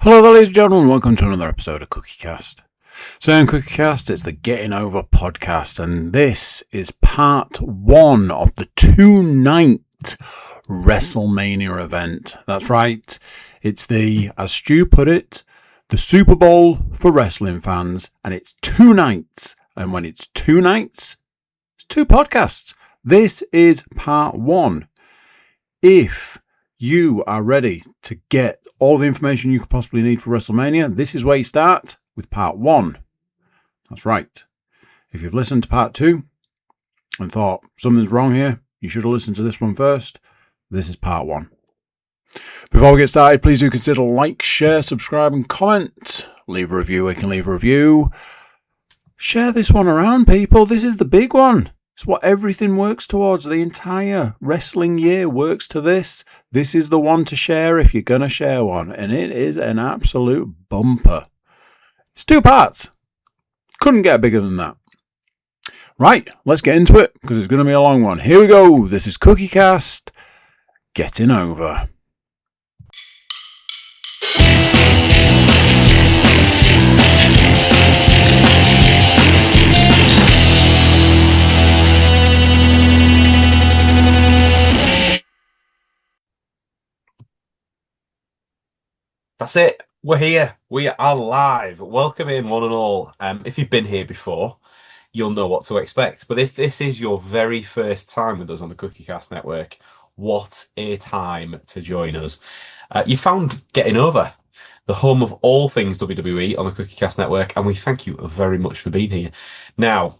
Hello there, ladies and gentlemen, welcome to another episode of CookieCast. So on CookieCast, it's the Getting Over podcast, and this is part one of the two-night WrestleMania event. That's right, it's the, as Stu put it, the Super Bowl for wrestling fans, and it's 2 nights. And when it's 2 nights, it's 2 podcasts. This is part one. If you are ready to get all the information you could possibly need for WrestleMania, this is where you start with part one. That's right. If you've listened to part two and thought something's wrong here, you should have listened to this one first. This is part one. Before we get started, please do consider like, share, subscribe, and comment. Leave a review where you can leave a review. Share this one around, people. This is the big one. It's what everything works towards. The entire wrestling year works to this. This is the one to share if you're going to share one. And it is an absolute bumper. It's 2 parts. Couldn't get bigger than that. Right, let's get into it because it's going to be a long one. Here we go. This is CookieCast Getting Over. That's it. We're here. We are live. Welcome in, one and all. If you've been here before, you'll know what to expect. But if this is your very first time with us on the CookieCast Network, what a time to join us. You found Getting Over, the home of all things WWE on the CookieCast Network, and we thank you very much for being here. Now,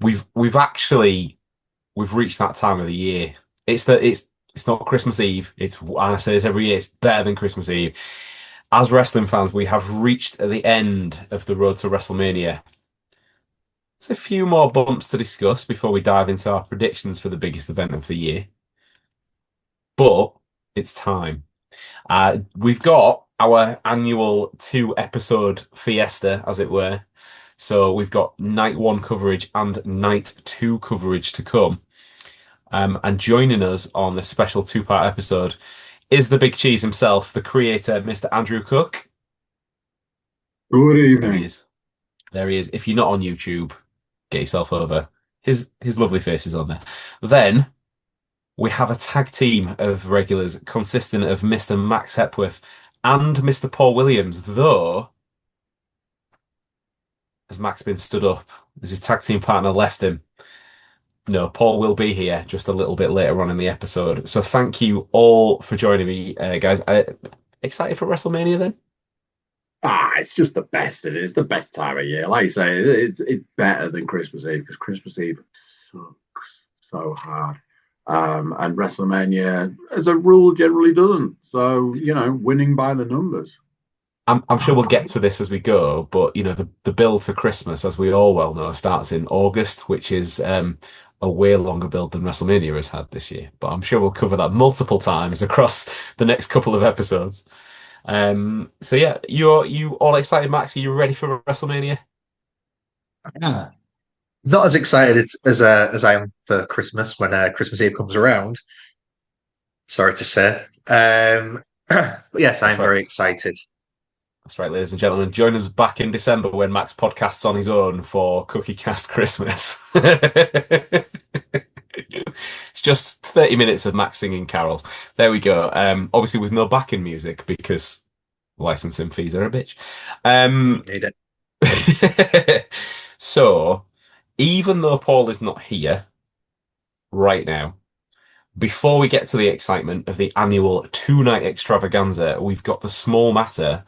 we've reached that time of the year. It's not Christmas Eve. And I say this every year, it's better than Christmas Eve. As wrestling fans, we have reached the end of the road to WrestleMania. There's a few more bumps to discuss before we dive into our predictions for the biggest event of the year. But it's time. We've got our annual 2-episode fiesta, as it were. So we've got night 1 coverage and night 2 coverage to come. And joining us on this special 2-part episode is the Big Cheese himself, the creator, Mr. Andrew Cook. Good evening. There he is. If you're not on YouTube, get yourself over. His lovely face is on there. Then we have a tag team of regulars consisting of Mr. Max Hepworth and Mr. Paul Williams, though has Max been stood up as his tag team partner left him. No, Paul will be here just a little bit later on in the episode. So thank you all for joining me, guys. Excited for WrestleMania then? It's just the best. It is the best time of year. Like you say, it's better than Christmas Eve because Christmas Eve sucks so hard. And WrestleMania, as a rule, generally doesn't. So, winning by the numbers. I'm sure we'll get to this as we go, but the build for Christmas, as we all well know, starts in August, which is a way longer build than WrestleMania has had this year. But I'm sure we'll cover that multiple times across the next couple of episodes. So yeah, you all excited, Max? Are you ready for WrestleMania? Not as excited as I am for Christmas when Christmas Eve comes around. Sorry to say. But yes, I'm very excited. That's right, ladies and gentlemen. Join us back in December when Max podcasts on his own for CookieCast Christmas. It's just 30 minutes of Max singing carols. There we go. Obviously with no backing music because licensing fees are a bitch. Need it. So, even though Paul is not here right now, before we get to the excitement of the annual 2-night extravaganza, we've got the small matter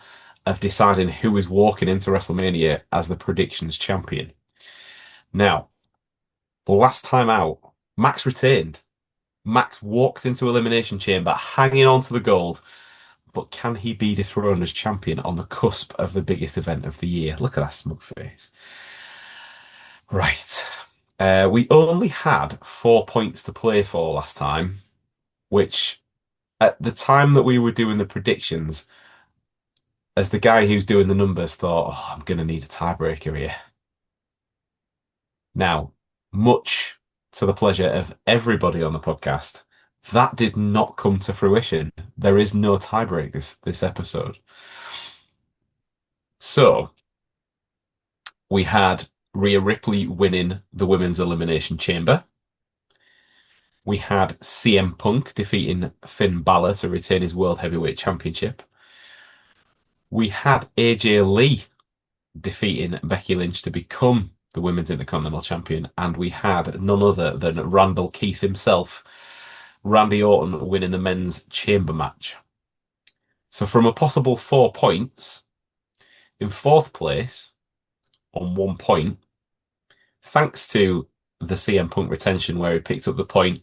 of deciding who is walking into WrestleMania as the predictions champion. Now, last time out, Max retained. Max walked into Elimination Chamber hanging on to the gold, but can he be dethroned as champion on the cusp of the biggest event of the year? Look at that smug face. Right. We only had 4 points to play for last time, which at the time that we were doing the predictions, as the guy who's doing the numbers thought, I'm going to need a tiebreaker here. Now, much to the pleasure of everybody on the podcast, that did not come to fruition there is no tiebreak this episode. So we had Rhea Ripley winning the Women's Elimination Chamber. We had CM Punk defeating Finn Balor to retain his World Heavyweight Championship. We had AJ Lee defeating Becky Lynch to become the Women's Intercontinental Champion. And we had none other than Randall Keith himself, Randy Orton, winning the Men's Chamber match. So from a possible 4 points, in fourth place, on 1 point, thanks to the CM Punk retention where he picked up the point,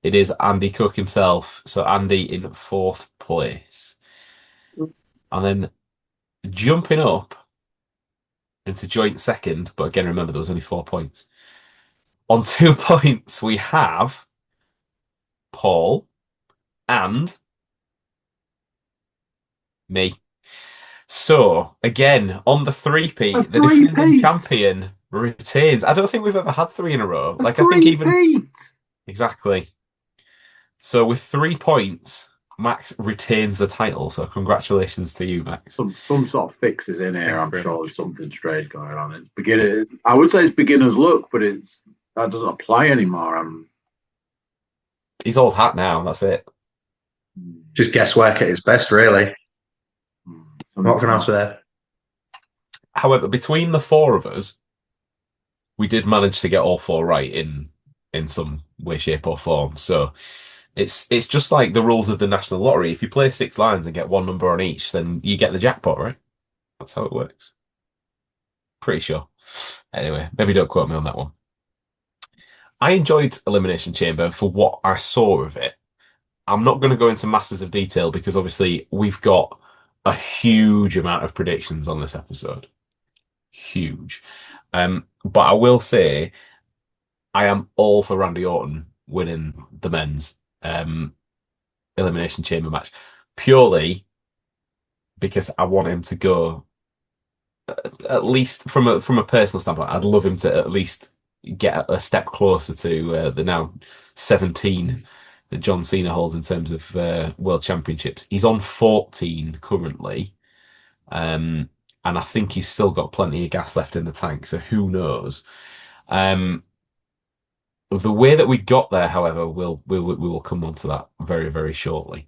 it is Andy Cook himself. So Andy in fourth place. And then jumping up into joint second, but again, remember there was only 4 points. On 2 points, we have Paul and me. So, again, on the three-peat, the defending champion retains. I don't think we've ever had 3 in a row. I think even... Exactly. So, with 3 points, Max retains the title. So, congratulations to you, Max. Some sort of fixes in here. I'm sure there's something strange going on. It's beginner. I would say it's beginner's luck, but that doesn't apply anymore. He's old hat now. That's it. Just guesswork at its best, really. What can I say? However, between the 4 of us, we did manage to get all 4 right in some way, shape, or form. So it's just like the rules of the National Lottery. If you play 6 lines and get 1 number on each, then you get the jackpot, right? That's how it works. Pretty sure. Anyway, maybe don't quote me on that one. I enjoyed Elimination Chamber for what I saw of it. I'm not going to go into masses of detail because obviously we've got a huge amount of predictions on this episode. Huge. But I will say I am all for Randy Orton winning the men's Elimination Chamber match. Purely because I want him to go, at least from a personal standpoint, I'd love him to at least get a step closer to the now 17 that John Cena holds in terms of world championships. He's on 14 currently. And I think he's still got plenty of gas left in the tank, so who knows? The way that we got there, however, we will come on to that very, very shortly.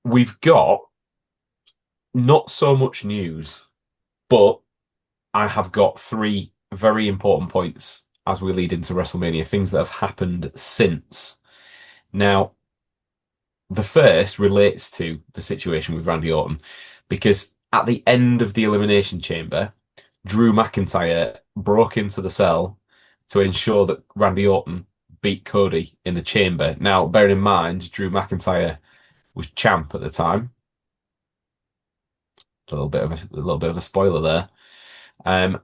We've got not so much news, but I have got 3 very important points as we lead into WrestleMania, things that have happened since. Now, the first relates to the situation with Randy Orton, because at the end of the Elimination Chamber, Drew McIntyre broke into the cell to ensure that Randy Orton beat Cody in the chamber. Now, bearing in mind, Drew McIntyre was champ at the time. A little bit of a spoiler there.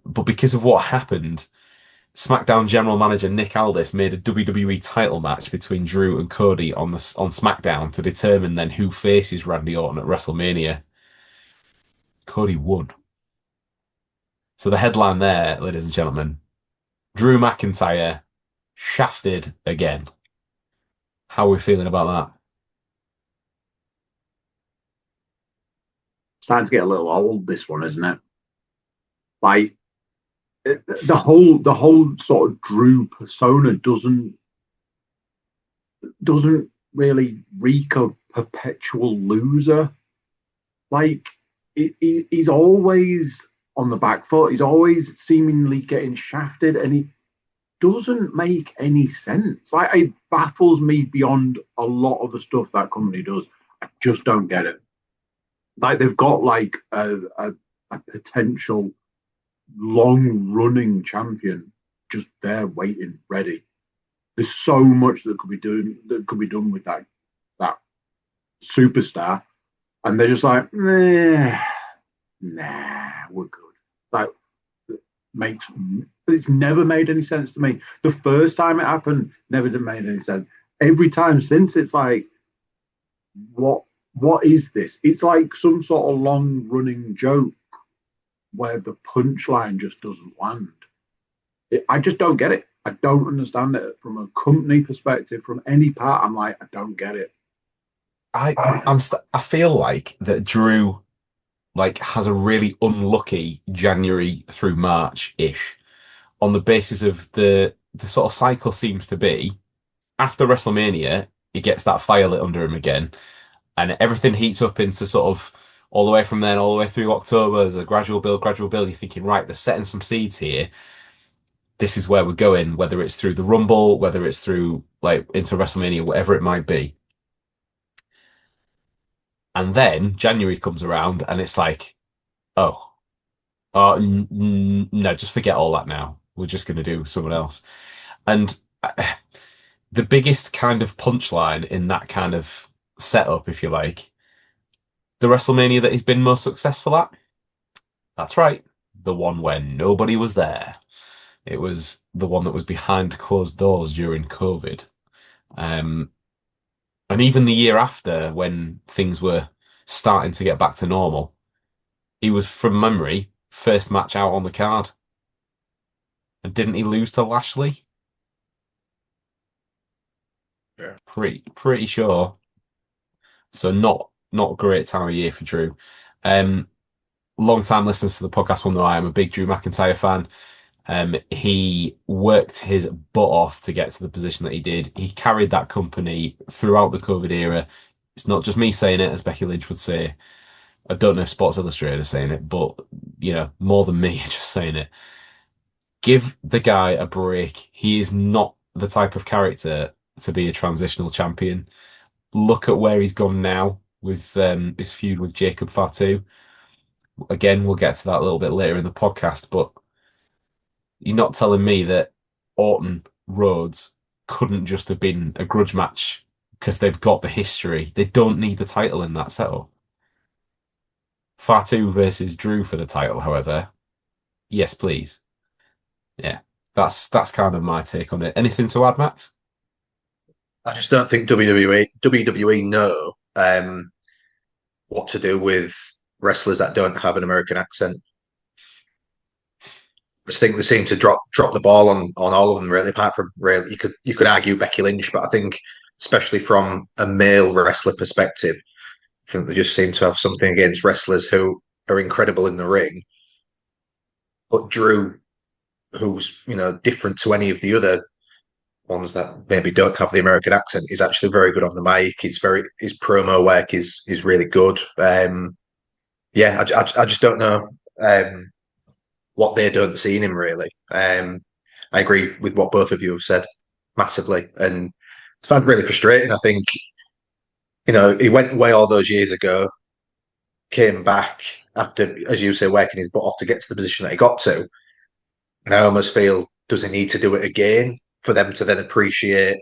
But because of what happened, SmackDown general manager Nick Aldis made a WWE title match between Drew and Cody on SmackDown to determine then who faces Randy Orton at WrestleMania. Cody won. So the headline there, ladies and gentlemen, Drew McIntyre shafted again. How are we feeling about that? Starting to get a little old, this one, isn't it? Like the whole sort of Drew persona doesn't really reek of perpetual loser. Like he's always on the back foot. He's always seemingly getting shafted, and he doesn't make any sense. Like, it baffles me beyond a lot of the stuff that company does. I just don't get it. Like, they've got like a potential long-running champion just there waiting, ready. There's so much that could be done with that superstar, and they're just like, nah, we're good. Like, it's never made any sense to me. The first time it happened never did made any sense. Every time since, it's like, what is this? It's like some sort of long-running joke where the punchline just doesn't land. I just don't get it. I don't understand it from a company perspective. From any part, I'm like, I don't get it. I feel like that Drew has a really unlucky January through March ish on the basis of the sort of cycle seems to be after WrestleMania he gets that fire lit under him again and everything heats up into sort of all the way from then all the way through October as a gradual build. You're thinking, right, they're setting some seeds here. This is where we're going, whether it's through the Rumble, whether it's through into WrestleMania, whatever it might be. And then January comes around and it's like, oh, no, just forget all that now. We're just going to do someone else. And the biggest kind of punchline in that kind of setup, if you like, the WrestleMania that he's been most successful at, that's right, the one where nobody was there. It was the one that was behind closed doors during COVID. And even the year after, when things were starting to get back to normal, he was, from memory, first match out on the card. And didn't he lose to Lashley? Yeah. Pretty sure. So not a great time of year for Drew. Long time listeners to the podcast will know I am a big Drew McIntyre fan. He worked his butt off to get to the position that he did. He carried that company throughout the COVID era. It's not just me saying it, as Becky Lynch would say. I don't know if Sports Illustrated is saying it, but more than me just saying it. Give the guy a break. He is not the type of character to be a transitional champion. Look at where he's gone now with his feud with Jacob Fatu. Again, we'll get to that a little bit later in the podcast, but you're not telling me that Orton Rhodes couldn't just have been a grudge match because they've got the history. They don't need the title in that setup. Fatu versus Drew for the title, however, yes, please. Yeah, that's kind of my take on it. Anything to add, Max? I just don't think WWE know what to do with wrestlers that don't have an American accent. I just think they seem to drop the ball on all of them, really. Apart from, really, you could argue Becky Lynch, but I think especially from a male wrestler perspective, I think they just seem to have something against wrestlers who are incredible in the ring. But Drew, who's different to any of the other ones that maybe don't have the American accent, is actually very good on the mic. His promo work is really good. Yeah, I just don't know what they don't see in him, really. I agree with what both of you have said massively, and it's found really frustrating. I think he went away all those years ago, came back after, as you say, working his butt off to get to the position that he got to, and I almost feel, does he need to do it again for them to then appreciate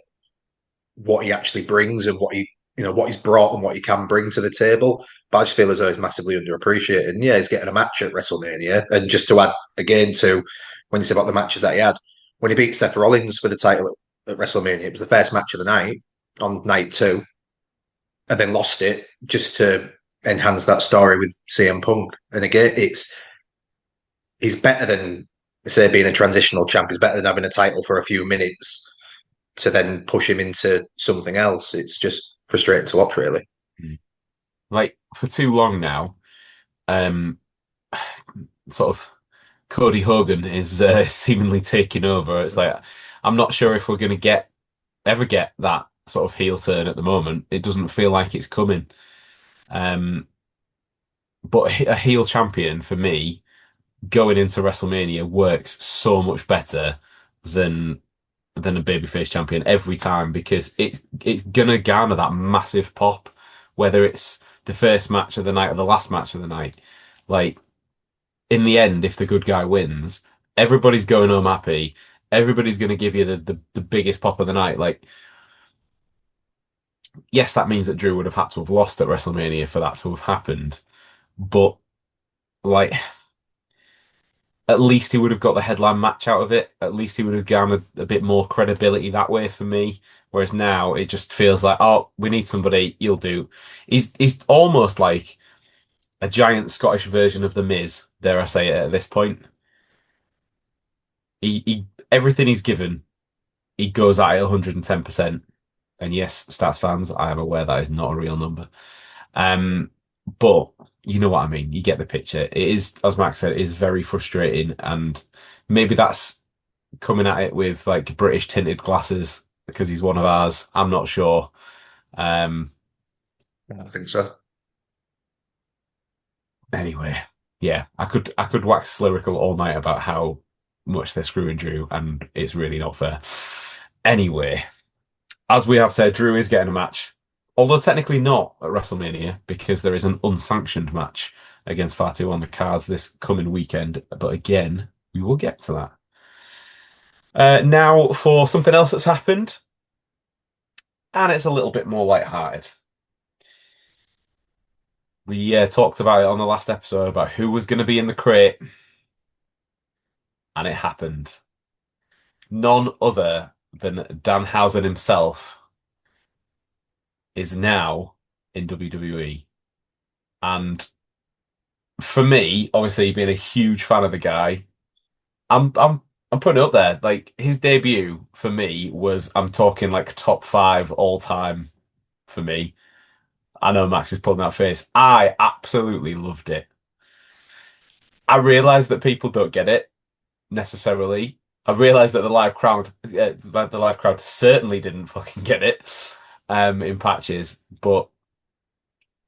what he actually brings and what he's brought and what he can bring to the table? But I just feel as though he's massively underappreciated. And yeah, he's getting a match at WrestleMania. And just to add again to when you say about the matches that he had, when he beat Seth Rollins for the title at WrestleMania, it was the first match of the night on night 2, and then lost it just to enhance that story with CM Punk. And again, he's better than, say, being a transitional champ. He's better than having a title for a few minutes to then push him into something else. It's just frustrating to watch, really. For too long now, sort of Cody Hogan is seemingly taking over. It's like, I'm not sure if we're going to ever get that sort of heel turn at the moment. It doesn't feel like it's coming. But a heel champion for me going into WrestleMania works so much better than a babyface champion every time, because it's gonna garner that massive pop, whether it's the first match of the night or the last match of the night. Like, in the end, if the good guy wins, everybody's going home happy. Everybody's going to give you the biggest pop of the night. Like, yes, that means that Drew would have had to have lost at WrestleMania for that to have happened. But, like, at least he would have got the headline match out of it. At least he would have garnered a bit more credibility that way for me. Whereas now it just feels like, oh, we need somebody, you'll do. He's almost like a giant Scottish version of The Miz, dare I say it at this point. He everything he's given he goes at it 110%. And yes, stats fans, I am aware that is not a real number. But you know what I mean. You get the picture. It is, as Max said, it is very frustrating, and maybe that's coming at it with like British tinted glasses because he's one of ours. I'm not sure. I think so. Anyway, yeah, I could wax lyrical all night about how much they're screwing Drew, and it's really not fair. Anyway, as we have said, Drew is getting a match, although technically not at WrestleMania because there is an unsanctioned match against Fatu on the cards this coming weekend. But again, we will get to that. Now for something else that's happened, and it's a little bit more lighthearted. We talked about it on the last episode about who was going to be in the crate, and it happened. None other than Danhausen himself is now in WWE. And for me, obviously being a huge fan of the guy, I'm putting it up there. Like his debut for me was, I'm talking like top 5 all time for me. I know Max is pulling that face. I absolutely loved it. I realize that people don't get it necessarily. I realize that the live crowd certainly didn't fucking get it, in patches. But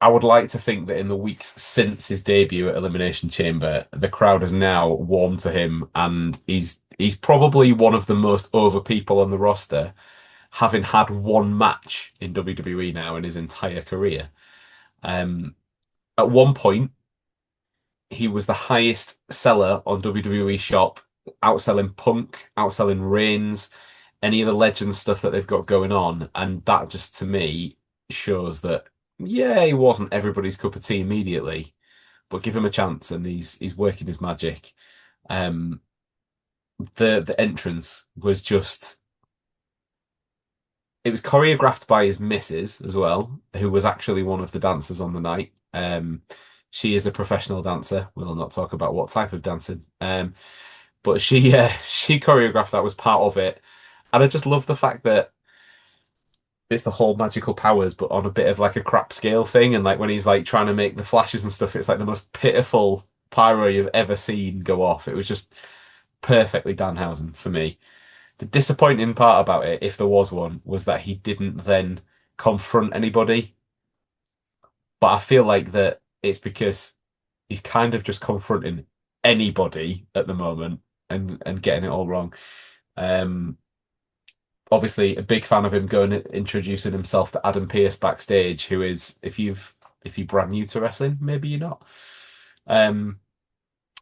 I would like to think that in the weeks since his debut at Elimination Chamber, the crowd has now warmed to him, and he's probably one of the most over people on the roster, having had one match in WWE now in his entire career. At one point, he was the highest seller on WWE Shop, outselling Punk, outselling Reigns, any of the Legends stuff that they've got going on, and that just to me shows that yeah, he wasn't everybody's cup of tea immediately, but give him a chance, and he's working his magic. The entrance was just, it was choreographed by his missus as well, who was actually one of the dancers on the night. She is a professional dancer. We'll not talk about what type of dancing. But she choreographed that, was part of it. And I just love the fact that it's the whole magical powers, but on a bit of like a crap scale thing. And like when he's like trying to make the flashes and stuff, it's like the most pitiful pyro you've ever seen go off. It was just perfectly Danhausen for me. The disappointing part about it, if there was one, was that he didn't then confront anybody. But I feel like that it's because he's kind of just confronting anybody at the moment and getting it all wrong. Obviously a big fan of him going and introducing himself to Adam Pearce backstage, who is, if you're brand new to wrestling, maybe you're not.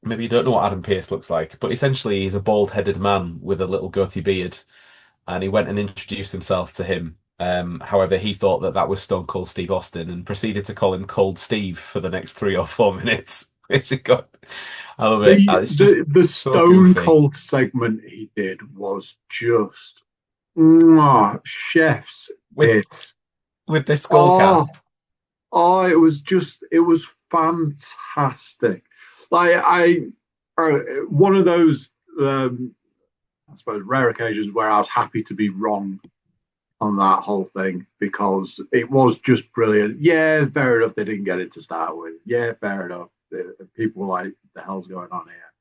Maybe you don't know what Adam Pearce looks like, but essentially he's a bald-headed man with a little goatee beard, and he went and introduced himself to him. However, he thought that was Stone Cold Steve Austin and proceeded to call him Cold Steve for the next 3 or 4 minutes. I love it. It's just the so Stone goofy. Cold segment he did was just chef's kiss. With the skull cap. Oh, it was fantastic. Like one of those, I suppose, rare occasions where I was happy to be wrong on that whole thing, because it was just brilliant. Yeah, fair enough, they didn't get it to start with. Yeah, fair enough. People were like, the hell's going on here?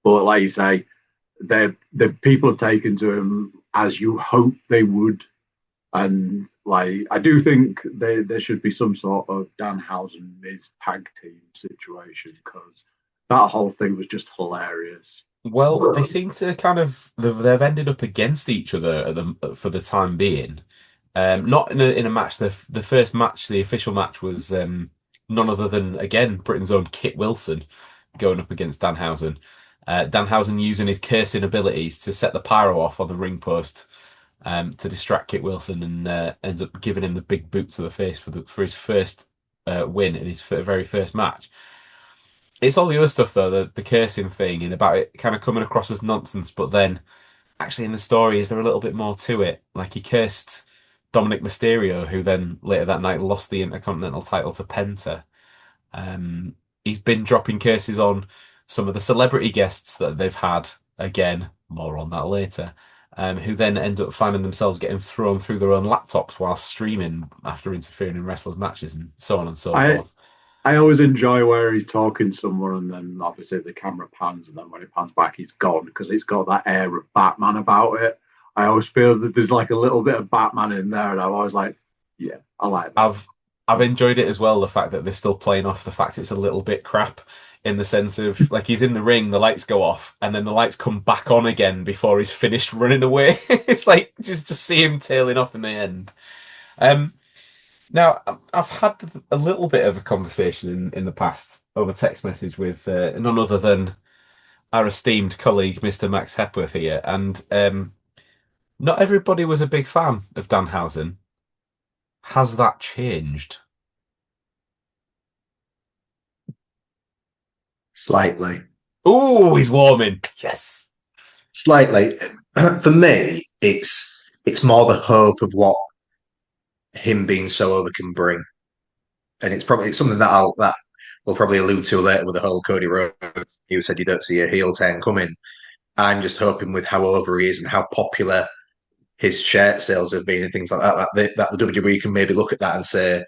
But like you say, the people have taken to him as you hope they would. And like, I do think there should be some sort of Danhausen Miz tag team situation, because that whole thing was just hilarious. Well, they seem to they've ended up against each other for the time being. Not in a match. The first match, the official match, was none other than, again, Britain's own Kit Wilson going up against Danhausen. Danhausen using his cursing abilities to set the pyro off on the ring post to distract Kit Wilson, and ends up giving him the big boot to the face for his first win in his very first match. It's all the other stuff though, the cursing thing, and about it kind of coming across as nonsense, but then actually in the story, is there a little bit more to it? Like he cursed Dominic Mysterio, who then later that night lost the Intercontinental title to Penta. He's been dropping curses on some of the celebrity guests that they've had. Again, more on that later. who then end up finding themselves getting thrown through their own laptops while streaming after interfering in wrestlers' matches and so on and so I forth. I always enjoy where he's talking to someone and then obviously the camera pans and then when it pans back he's gone because it's got that air of Batman about it. I always feel that there's like a little bit of Batman in there and I'm always like, yeah, I like that. I've enjoyed it as well, the fact that they're still playing off the fact it's a little bit crap in the sense of like he's in the ring, the lights go off, and then the lights come back on again before he's finished running away. It's like just see him tailing off in the end. Um, Now, I've had a little bit of a conversation in the past over text message with none other than our esteemed colleague, Mr. Max Hepworth here, and not everybody was a big fan of Danhausen. Has that changed? Slightly. Oh, he's warming. Yes. Slightly. For me, it's more the hope of what him being so over can bring. And it's something that we'll probably allude to later with the whole Cody Rhodes. You said you don't see a heel turn coming. I'm just hoping with how over he is and how popular his shirt sales have been and things like that the WWE can maybe look at that and say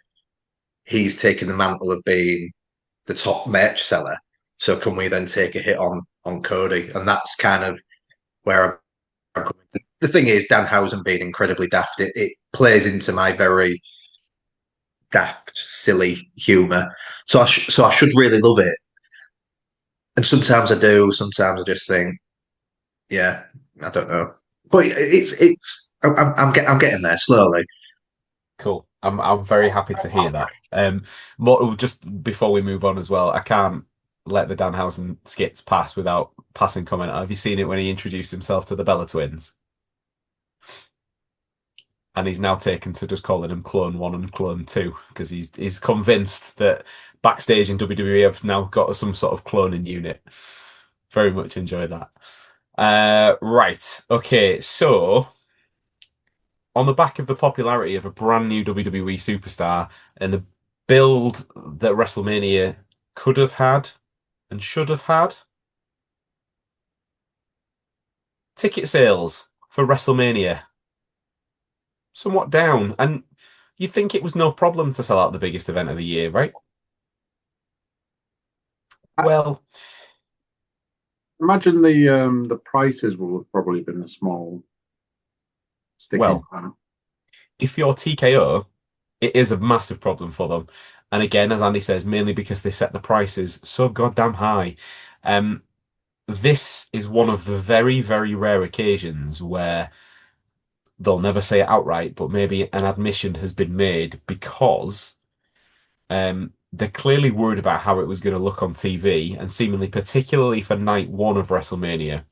he's taken the mantle of being the top merch seller. So can we then take a hit on Cody? And that's kind of where I'm coming. The thing is, Danhausen being incredibly daft, it plays into my very daft, silly humour. So I should really love it. And sometimes I do. Sometimes I just think, yeah, I don't know. But I'm getting there slowly. Cool. I'm very happy to hear that. Just before we move on as well, I can't let the Danhausen skits pass without passing comment. Have you seen it when he introduced himself to the Bella Twins? And he's now taken to just calling them Clone 1 and Clone 2 because he's convinced that backstage in WWE have now got some sort of cloning unit. Very much enjoy that. Right. Okay. So, on the back of the popularity of a brand new WWE superstar and the build that WrestleMania could have had and should have had, ticket sales for WrestleMania somewhat down. And you'd think it was no problem to sell out the biggest event of the year, right? Well, Imagine the prices will have probably been a small sticking well, point. if you're TKO, it is a massive problem for them. And again, as Andy says, mainly because they set the prices so goddamn high. This is one of the very, very rare occasions where they'll never say it outright, but maybe an admission has been made because they're clearly worried about how it was going to look on TV, and seemingly particularly for night one of WrestleMania,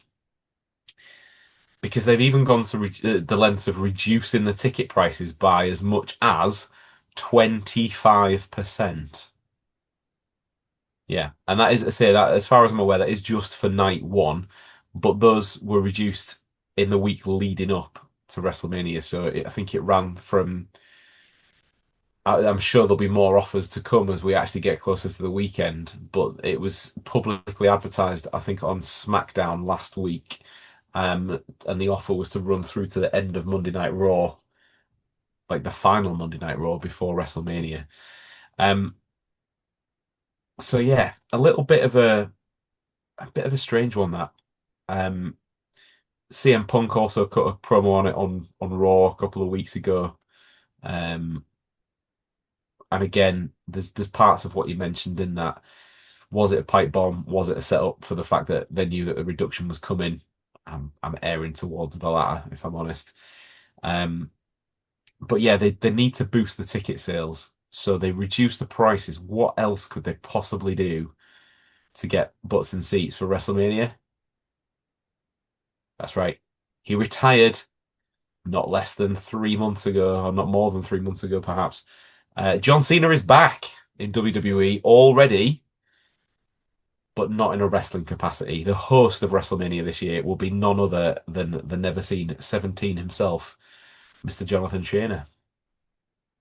because they've even gone to the lengths of reducing the ticket prices by as much as 25%. Yeah, and that is, I say that as far as I'm aware, that is just for night one, but those were reduced in the week leading up to WrestleMania. So I think it ran from. I'm sure there'll be more offers to come as we actually get closer to the weekend, but it was publicly advertised, I think, on SmackDown last week, and the offer was to run through to the end of Monday Night Raw, like the final Monday Night Raw before WrestleMania. So yeah, a little bit of a strange one that. CM Punk also cut a promo on it on Raw a couple of weeks ago. And again, there's parts of what you mentioned in that. Was it a pipe bomb? Was it a setup for the fact that they knew that the reduction was coming? I'm erring towards the latter, if I'm honest. But yeah, they need to boost the ticket sales. So they reduce the prices. What else could they possibly do to get butts and seats for WrestleMania? That's right. He retired not less than 3 months ago, or not more than 3 months ago, perhaps. John Cena is back in WWE already, but not in a wrestling capacity. The host of WrestleMania this year will be none other than the never seen 17 himself, Mr. Jonathan Shayner.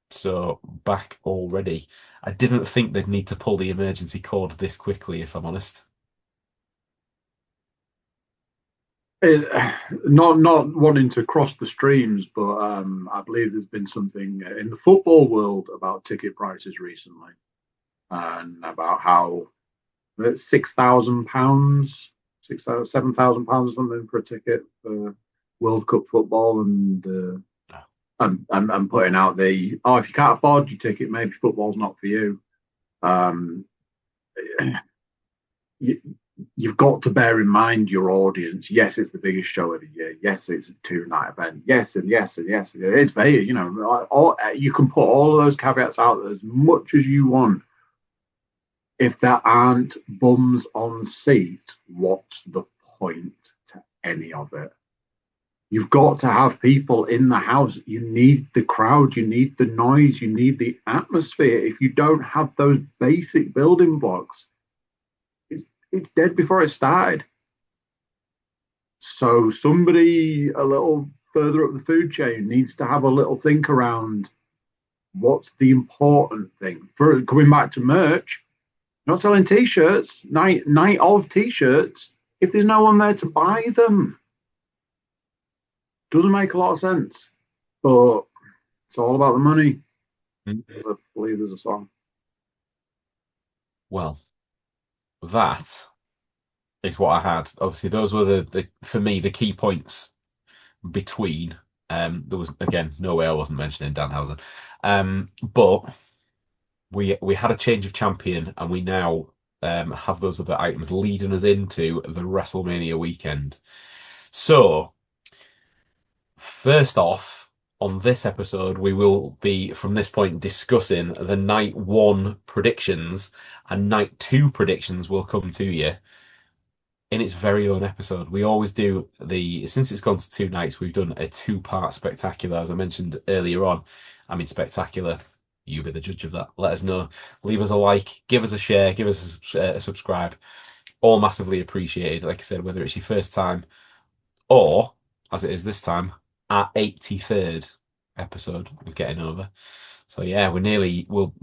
So back already. I didn't think they'd need to pull the emergency cord this quickly, if I'm honest. Not wanting to cross the streams, but I believe there's been something in the football world about ticket prices recently, and about how it's £6,000, £7,000 or something for a ticket for World Cup football, and putting out the if you can't afford your ticket, maybe football's not for you. Um, you, you've got to bear in mind your audience. Yes, it's the biggest show of the year. Yes, it's a 2-night event. Yes, and yes, and yes. It's very, you can put all of those caveats out there as much as you want. If there aren't bums on seats, what's the point to any of it? You've got to have people in the house. You need the crowd. You need the noise. You need the atmosphere. If you don't have those basic building blocks, it's dead before it started. So somebody a little further up the food chain needs to have a little think around what's the important thing. For coming back to merch, not selling t-shirts, night of t-shirts, if there's no one there to buy them. Doesn't make a lot of sense. But it's all about the money. I believe there's a song. Well, that is what I had. Obviously, those were the for me the key points between. There was again no way I wasn't mentioning Danhausen, but we had a change of champion, and we now have those other items leading us into the WrestleMania weekend. So, first off, on this episode, we will be, from this point, discussing the night 1 predictions, and night 2 predictions will come to you in its very own episode. We always do since it's gone to 2 nights, we've done a 2-part spectacular, as I mentioned earlier on. I mean, spectacular. You be the judge of that. Let us know. Leave us a like, give us a share, give us a subscribe. All massively appreciated. Like I said, whether it's your first time or, as it is this time, our 83rd episode of Getting Over. So yeah, we'll,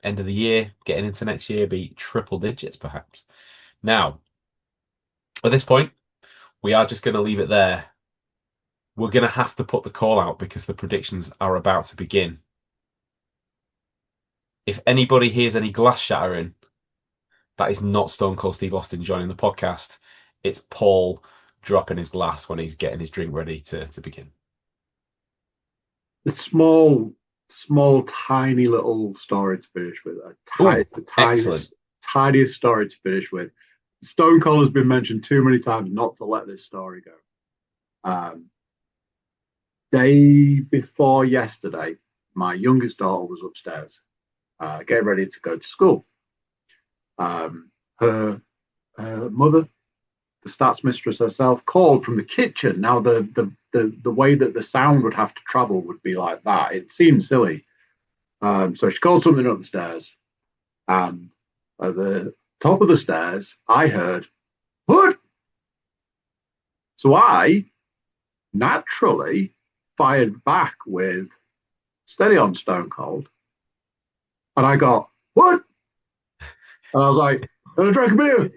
end of the year, getting into next year, be triple digits perhaps. Now, at this point, we are just going to leave it there. We're going to have to put the call out because the predictions are about to begin. If anybody hears any glass shattering, that is not Stone Cold Steve Austin joining the podcast. It's Paul dropping his glass when he's getting his drink ready to begin. The small, tiny little story to finish with. It's the tiniest story to finish with. Stone Cold has been mentioned too many times not to let this story go. Day before yesterday, my youngest daughter was upstairs, getting ready to go to school. Her mother, the stats mistress herself, called from the kitchen. Now, the way that the sound would have to travel would be like that. It seemed silly. So she called something up the stairs, and at the top of the stairs, I heard, "What?" So I naturally fired back with "Steady on, Stone Cold." And I got, "What?" And I was like, "And I drank a beer."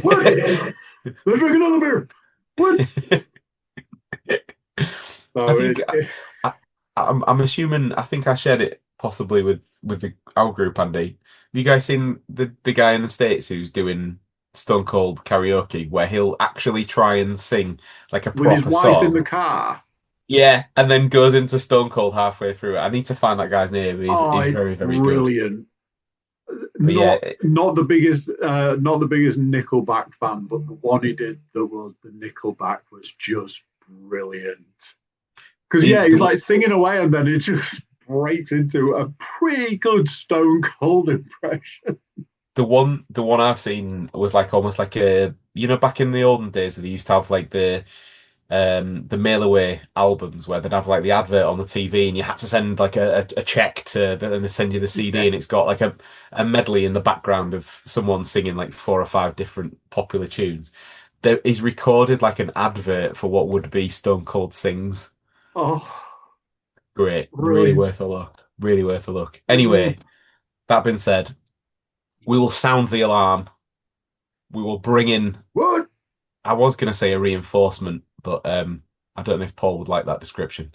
"What?" "I drank another beer." "What?" I'm assuming, I think I shared it possibly with our group, Andy. Have you guys seen the guy in the States who's doing Stone Cold karaoke, where he'll actually try and sing like a with proper his wife song in the car? Yeah, and then goes into Stone Cold halfway through it. I need to find that guy's name. He's very, very brilliant. good. But not the biggest Nickelback fan, but the one he did that was the Nickelback was just brilliant. Because he's like singing away, and then it just breaks into a pretty good Stone Cold impression. The one I've seen was like almost like a back in the olden days they used to have like the mail away albums where they'd have like the advert on the TV and you had to send like a check and they send you the CD and it's got like a medley in the background of someone singing like 4 or 5 different popular tunes. He's recorded like an advert for what would be Stone Cold Sings. Oh, great. Really worth a look. Really worth a look. Anyway, that being said, we will sound the alarm. We will bring in what? I was going to say a reinforcement, but I don't know if Paul would like that description.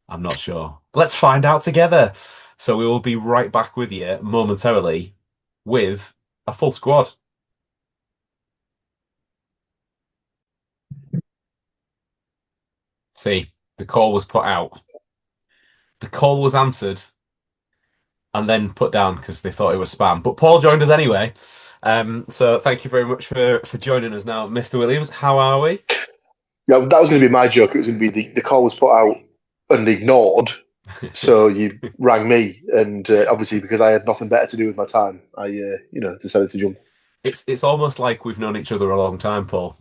I'm not sure. Let's find out together. So we will be right back with you momentarily with a full squad. See, the call was put out. The call was answered and then put down because they thought it was spam. But Paul joined us anyway. So thank you very much for joining us now, Mr. Williams. How are we? Yeah, that was going to be my joke. It was going to be the call was put out and ignored. So you rang me, and obviously because I had nothing better to do with my time, I decided to jump. It's almost like we've known each other a long time, Paul.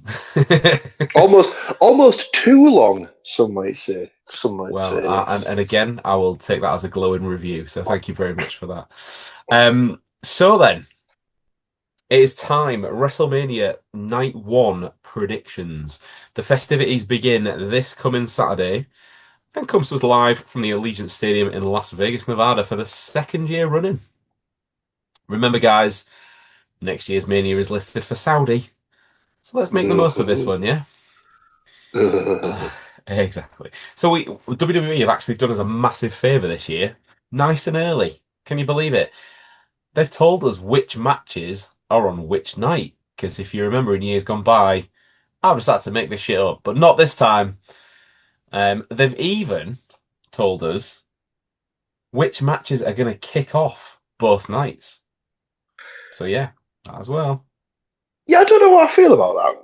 almost too long, some might say. Some might say. Yes. And again, I will take that as a glowing review. So thank you very much for that. So then, it is time. WrestleMania Night 1 predictions. The festivities begin this coming Saturday and comes to us live from the Allegiant Stadium in Las Vegas, Nevada for the second year running. Remember, guys, next year's Mania is listed for Saudi. So let's make the most of this one, yeah? Exactly. So WWE have actually done us a massive favour this year. Nice and early. Can you believe it? They've told us which matches are on which night. Because if you remember in years gone by, I've just had to make this shit up. But not this time. They've even told us which matches are going to kick off both nights. So yeah, that as well. Yeah, I don't know what I feel about that.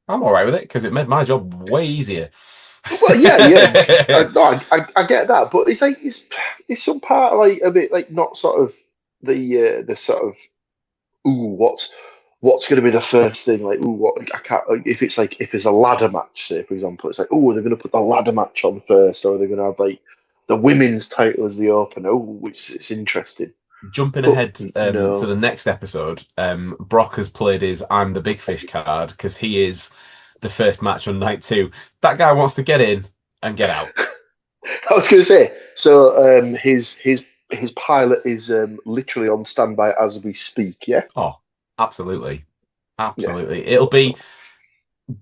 I'm all right with it because it made my job way easier. Well, yeah. I get that, but it's like it's some part like a bit like not sort of the sort of what's going to be the first thing like what I can't like, if it's a ladder match, say for example, it's like they're going to put the ladder match on first, or they're going to have like the women's title as the opener. It's interesting. Jumping ahead to the next episode, Brock has played his I'm the Big Fish card because he is the first match on night 2. That guy wants to get in and get out. I was going to say, so his pilot is literally on standby as we speak, yeah? Oh, absolutely. Absolutely. Yeah. It'll be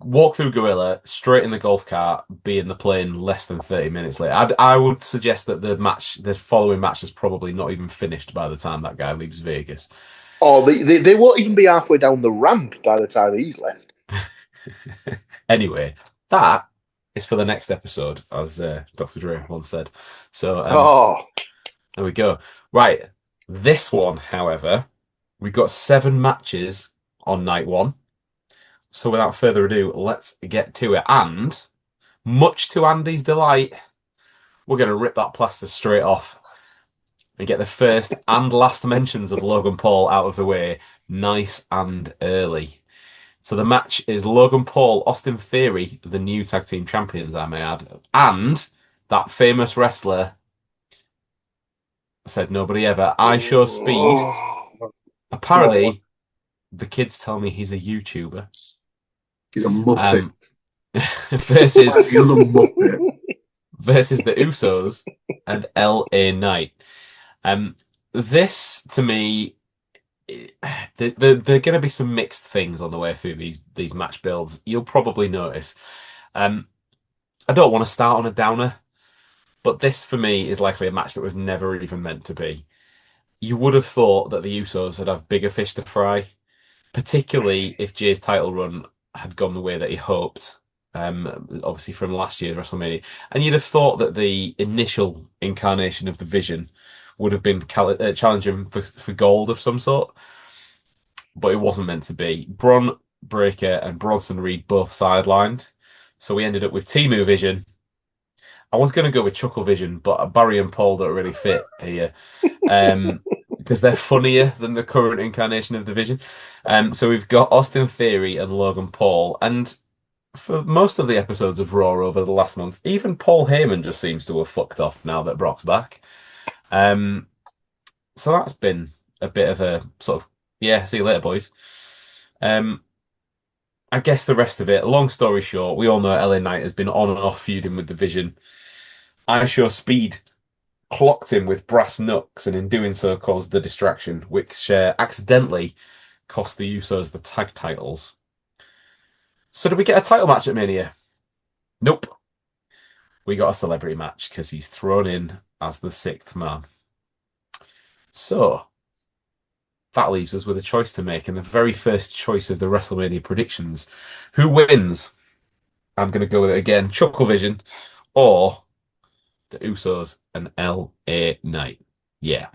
walk through Gorilla, straight in the golf cart, be in the plane less than 30 minutes later. I would suggest that the following match is probably not even finished by the time that guy leaves Vegas. Oh, they won't even be halfway down the ramp by the time he's left. Anyway, that is for the next episode, as Dr. Dre once said. So, there we go. Right, this one, however, we've got 7 matches on night 1. So without further ado, let's get to it. And much to Andy's delight, we're going to rip that plaster straight off and get the first and last mentions of Logan Paul out of the way nice and early. So the match is Logan Paul, Austin Theory, the new tag team champions, I may add, and that famous wrestler said nobody ever, I Show Speed. Apparently, the kids tell me he's a YouTuber. He's a muppet. Versus versus the Usos and LA Knight. This to me, there are going to be some mixed things on the way through these match builds. You'll probably notice. I don't want to start on a downer, but this for me is likely a match that was never even meant to be. You would have thought that the Usos would have bigger fish to fry, particularly if Jay's title run had gone the way that he hoped, obviously from last year's WrestleMania. And you'd have thought that the initial incarnation of the Vision would have been challenging for gold of some sort, but it wasn't meant to be. Bron Breakker and Bronson Reed both sidelined, so we ended up with Temu Vision. I was going to go with Chuckle Vision, but Barry and Paul don't really fit here. Because they're funnier than the current incarnation of the Vision. So we've got Austin Theory and Logan Paul. And for most of the episodes of Raw over the last month, even Paul Heyman just seems to have fucked off now that Brock's back. So that's been a bit of a sort of, yeah, see you later, boys. I guess the rest of it, long story short, we all know LA Knight has been on and off feuding with the Vision. I Show Speed clocked him with brass knucks and in doing so caused the distraction, which accidentally cost the Usos the tag titles. So do we get a title match at Mania? Nope. We got a celebrity match because he's thrown in as the 6th man. So that leaves us with a choice to make, and the very first choice of the WrestleMania predictions. Who wins? I'm going to go with it again. Chucklevision or the Usos and LA Knight. Yeah.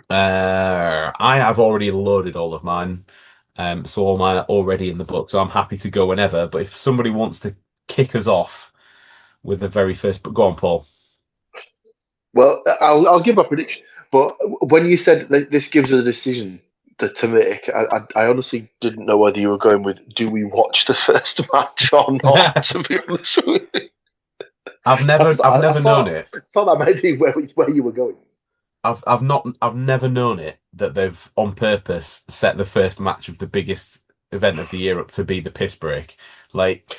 I have already loaded all of mine. So all mine are already in the book, so I'm happy to go whenever. But if somebody wants to kick us off with the very first, but go on, Paul. Well, I'll give my prediction. But when you said that this gives us a decision to make, I honestly didn't know whether you were going with, do we watch the first match or not, to be honest with you. I've never known it. I thought that might be where you were going. I've never known it that they've on purpose set the first match of the biggest event of the year up to be the piss break. Like,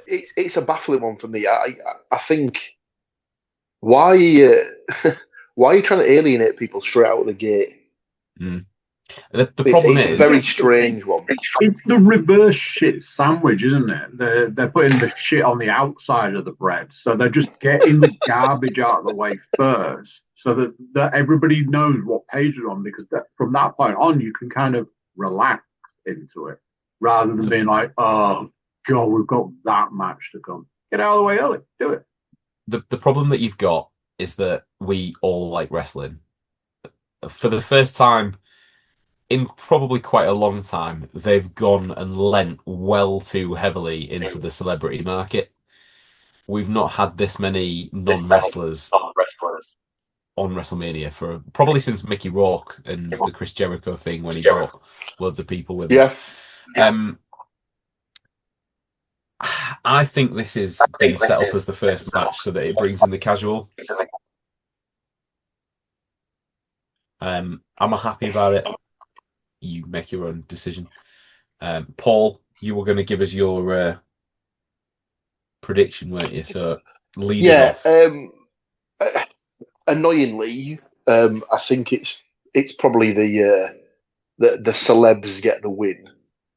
it's a baffling one for me. I think why why are you trying to alienate people straight out of the gate? The problem It's is a very strange one. It's the reverse shit sandwich, isn't it? They're putting the shit on the outside of the bread, so they're just getting the garbage out of the way first, so that everybody knows what page they're on. Because from that point on, you can kind of relax into it rather than being like, "Oh God, we've got that match to come." Get out of the way early. Do it. the problem that you've got is that we all like wrestling. For the first time in probably quite a long time, they've gone and lent well too heavily into the celebrity market. We've not had this many non-wrestlers on WrestleMania for probably since Mickey Rourke and the Chris Jericho thing when he brought loads of people with him. Yeah. I think this is being set up as the first match so that it brings in the casual. I'm happy about it. You make your own decision. Paul, you were going to give us your prediction, weren't you? So lead us off. Annoyingly, I think it's probably the celebs get the win,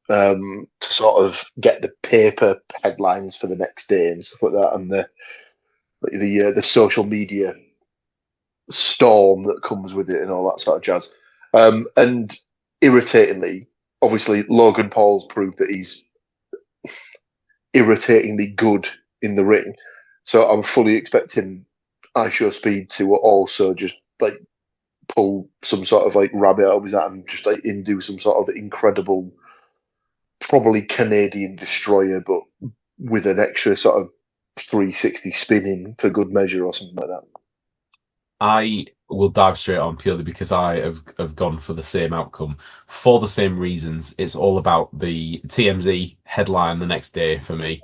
to sort of get the paper headlines for the next day and stuff like that, and the social media storm that comes with it and all that sort of jazz. And irritatingly, obviously, Logan Paul's proved that he's irritatingly good in the ring, so I'm fully expecting IShowSpeed to also just like pull some sort of like rabbit out of his hat and just like do some sort of incredible, probably Canadian destroyer, but with an extra sort of 360 spinning for good measure or something like that. I will dive straight on purely because I have gone for the same outcome for the same reasons. It's all about the TMZ headline the next day for me.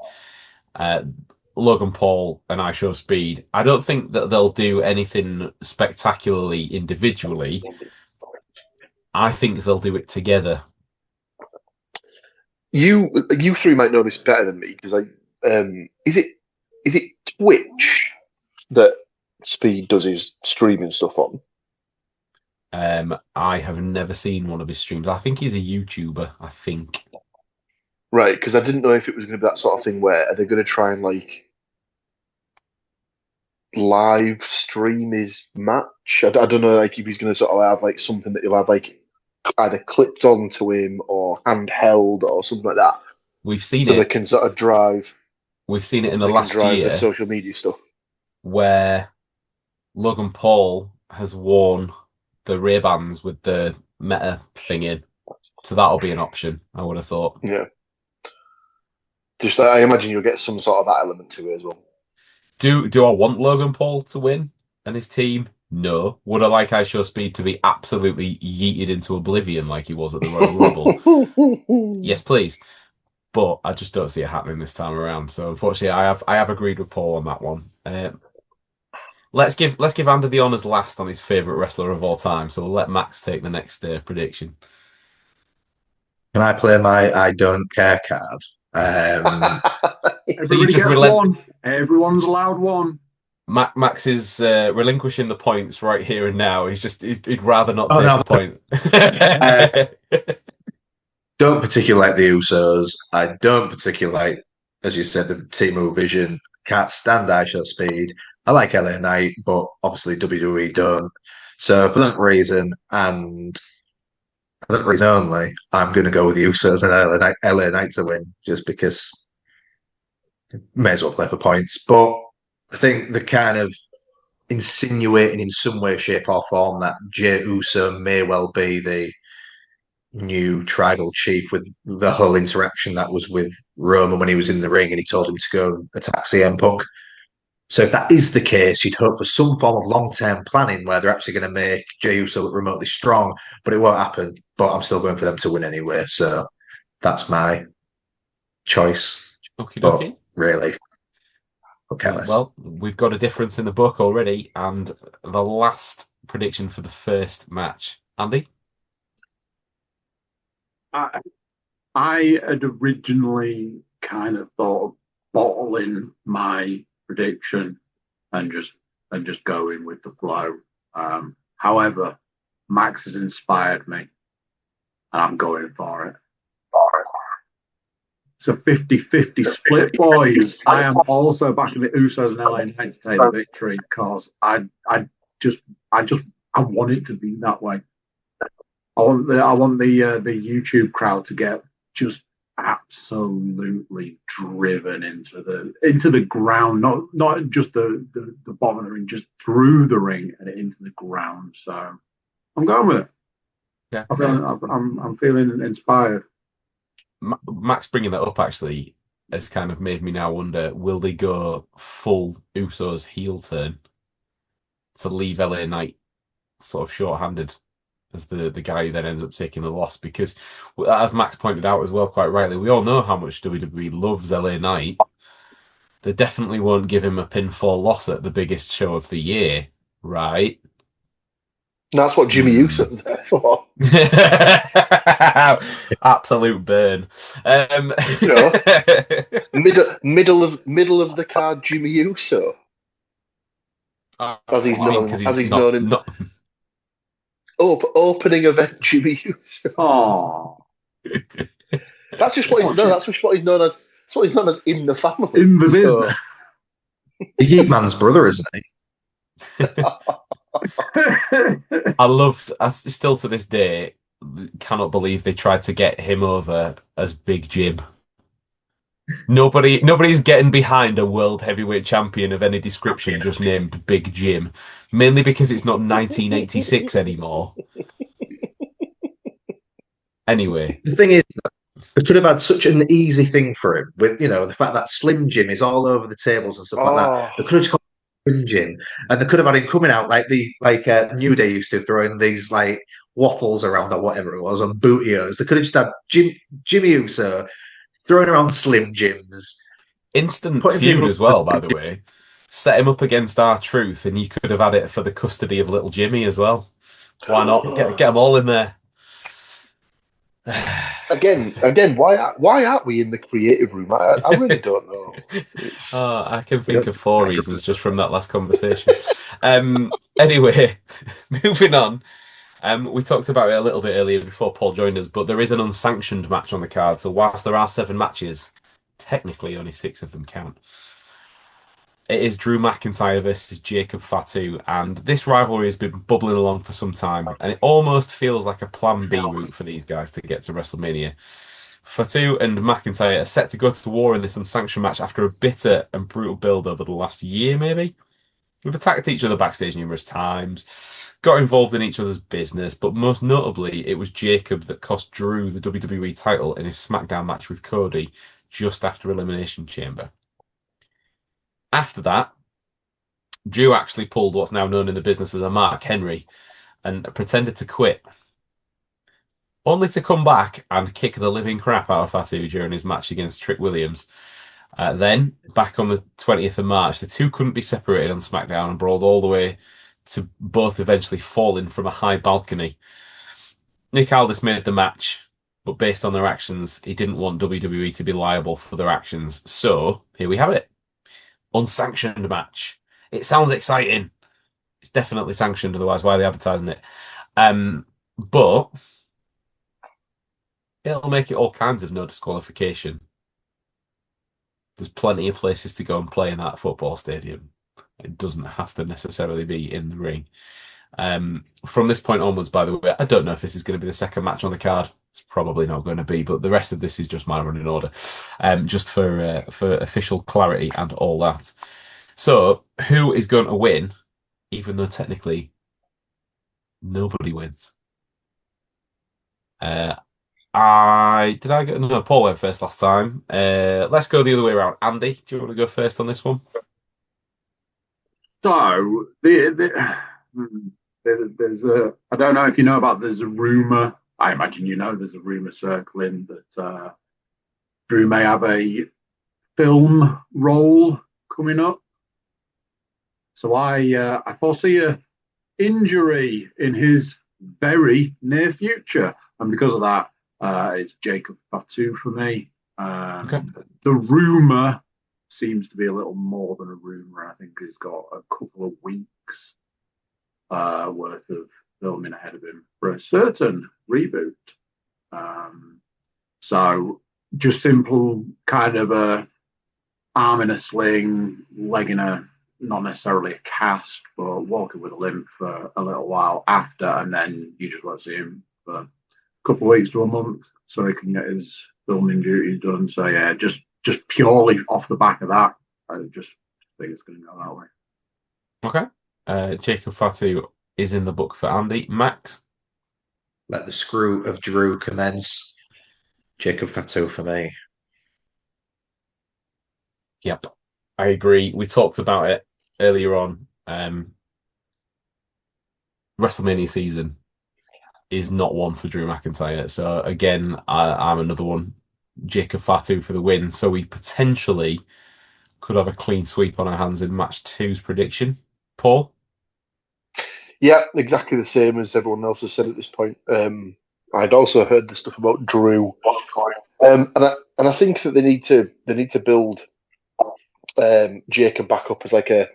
Logan Paul and IShowSpeed. I don't think that they'll do anything spectacularly individually. I think they'll do it together. You three might know this better than me because is it Twitch that Speed does his streaming stuff on? I have never seen one of his streams. I think he's a YouTuber. I think. Right, because I didn't know if it was going to be that sort of thing where are they going to try and like live stream his match? I don't know, like if he's going to sort of have like something that he'll have like either clipped onto him or handheld or something like that. We've seen so it. They can sort of drive. We've seen it in the last year. The social media stuff where Logan Paul has worn the Ray-Bans with the Meta thing in, so that'll be an option. I would have thought. Yeah. Just I imagine you'll get some sort of that element to it as well. Do I want Logan Paul to win and his team? No. Would I like IShowSpeed to be absolutely yeeted into oblivion like he was at the Royal Rumble? Yes, please. But I just don't see it happening this time around. So unfortunately, I have agreed with Paul on that one. Let's give Andy the honours last on his favourite wrestler of all time. So we'll let Max take the next prediction. Can I play my I don't care card? Everybody gets one. Everyone's allowed one. Max is relinquishing the points right here and now. He'd rather not take the point. don't particularly like the Usos. I don't particularly like, as you said, the Timu Vision. Can't stand ISO Speed. I like LA Knight, but obviously WWE don't. So for that reason, and for that reason only, I'm going to go with the Usos and LA Knight to win, just because may as well play for points. But I think the kind of insinuating in some way, shape, or form that Jey Uso may well be the new tribal chief, with the whole interaction that was with Roman when he was in the ring and he told him to go attack CM Punk. So if that is the case, you'd hope for some form of long-term planning where they're actually going to make Jey Uso look remotely strong, but it won't happen. But I'm still going for them to win anyway. So that's my choice. Okie But dokie. really, okay, Well, we've got a difference in the book already, and the last prediction for the first match. Andy? I had originally kind of thought of bottling my prediction and just going with the flow. However, Max has inspired me, and I'm going for it. It's a 50-50 split, boys. I am also backing the Usos and LA Knight to take the victory because I want it to be that way. I want the YouTube crowd to get just absolutely driven into the ground, not just the bottom of the ring, just through the ring and into the ground. So I'm going with it. Yeah, I'm feeling inspired. Max bringing that up actually has kind of made me now wonder: will they go full Usos heel turn to leave LA Knight sort of short-handed as the guy who then ends up taking the loss? Because, as Max pointed out as well, quite rightly, we all know how much WWE loves LA Knight. They definitely won't give him a pinfall loss at the biggest show of the year, right? That's what Jimmy Uso's there for. Absolute burn. Middle of the card, Jimmy Uso, as he's known in opening event, Jimmy Uso. Oh, that's just what he's known. That's just what he's known as. That's what he's known as in the family, in the business. The Yeet Man's brother, isn't he? I still to this day cannot believe they tried to get him over as Big Jim. Nobody's getting behind a world heavyweight champion of any description just named Big Jim, mainly because it's not 1986 anymore. Anyway, the thing is, they could have had such an easy thing for him with, the fact that Slim Jim is all over the tables and stuff like that. They could have just called him Slim Jim, and they could have had him coming out like New Day used to, throwing these like waffles around or whatever it was on bootios. They could have just had Jimmy Uso throwing around Slim Jims. Instant feud as well, by the way. Set him up against R-Truth, and you could have had it for the custody of little Jimmy as well. Why not? Get them all in there. Again, why aren't we in the creative room? I really don't know. I can think of 4 reasons just from that last conversation. Anyway, moving on. We talked about it a little bit earlier before Paul joined us, but there is an unsanctioned match on the card. So whilst there are 7 matches, technically only 6 of them count. It is Drew McIntyre versus Jacob Fatu, and this rivalry has been bubbling along for some time, and it almost feels like a plan B route for these guys to get to WrestleMania. Fatu and McIntyre are set to go to war in this unsanctioned match after a bitter and brutal build over the last year, maybe. We've attacked each other backstage numerous times, got involved in each other's business, but most notably, it was Jacob that cost Drew the WWE title in his SmackDown match with Cody just after Elimination Chamber. After that, Drew actually pulled what's now known in the business as a Mark Henry and pretended to quit, only to come back and kick the living crap out of Fatu during his match against Trick Williams. Then, back on the 20th of March, the two couldn't be separated on SmackDown and brawled all the way to both eventually falling from a high balcony. Nick Aldis made the match, but based on their actions, he didn't want WWE to be liable for their actions. So, here we have it. Unsanctioned match. It sounds exciting. It's definitely sanctioned, otherwise why are they advertising it? But It'll make it all kinds of no disqualification. There's plenty of places to go and play in that football stadium. It doesn't have to necessarily be in the ring. From this point onwards, by the way, I don't know if this is going to be the second match on the card. It's probably not going to be, but the rest of this is just my running order, just for official clarity and all that. So, who is going to win? Even though technically nobody wins. I get no, Paul went first last time. Let's go the other way around. Andy, do you want to go first on this one? So there's a, I don't know if you know about, there's a rumor. I imagine you know there's a rumor circling that Drew may have a film role coming up. So I foresee a injury in his very near future, and because of that, it's Jacob Fatu for me. Okay. The rumor seems to be a little more than a rumor. I think he's got a couple of weeks worth of filming ahead of him for a certain reboot. So just simple kind of a arm in a sling, leg in a, not necessarily a cast, but walking with a limp for a little while after, and then you just won't see him for a couple of weeks to a month so he can get his filming duties done. So yeah, just purely off the back of that, I just think it's going to go that way. Okay. Jacob Fatu is in the book for Andy. Max? Let the screw of Drew commence. Jacob Fatu for me. Yep. I agree. We talked about it earlier on. WrestleMania season is not one for Drew McIntyre. So again, I'm another one. Jacob Fatu for the win. So we potentially could have a clean sweep on our hands in match 2's prediction. Paul? Yeah, exactly the same as everyone else has said at this point. I'd also heard the stuff about Drew, and I think that they need to build Jacob back up as like a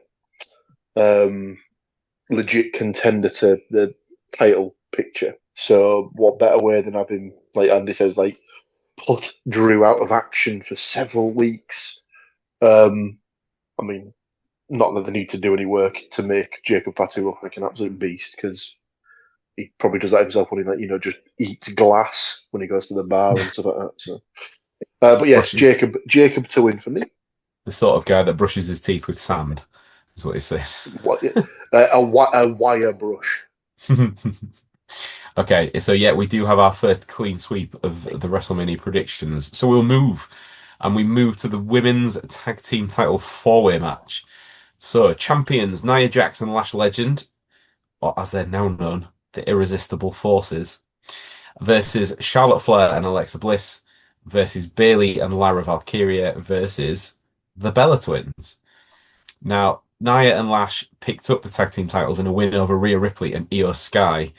legit contender to the title picture. So what better way than having, like Andy says, like put Drew out of action for several weeks. I mean, not that they need to do any work to make Jacob Fatu look like an absolute beast, because he probably does that himself when he, like, just eats glass when he goes to the bar and stuff like that. So, but yeah, Jacob to win for me. The sort of guy that brushes his teeth with sand, is what he said. A wire brush. Okay, so yeah, we do have our first clean sweep of the WrestleMania predictions. So we'll move to the women's tag team title 4-way match. So champions Nia Jax and Lash Legend, or as they're now known, the Irresistible Forces, versus Charlotte Flair and Alexa Bliss, versus Bayley and Lyra Valkyria, versus the Bella Twins. Now, Nia and Lash picked up the tag team titles in a win over Rhea Ripley and Io Sky,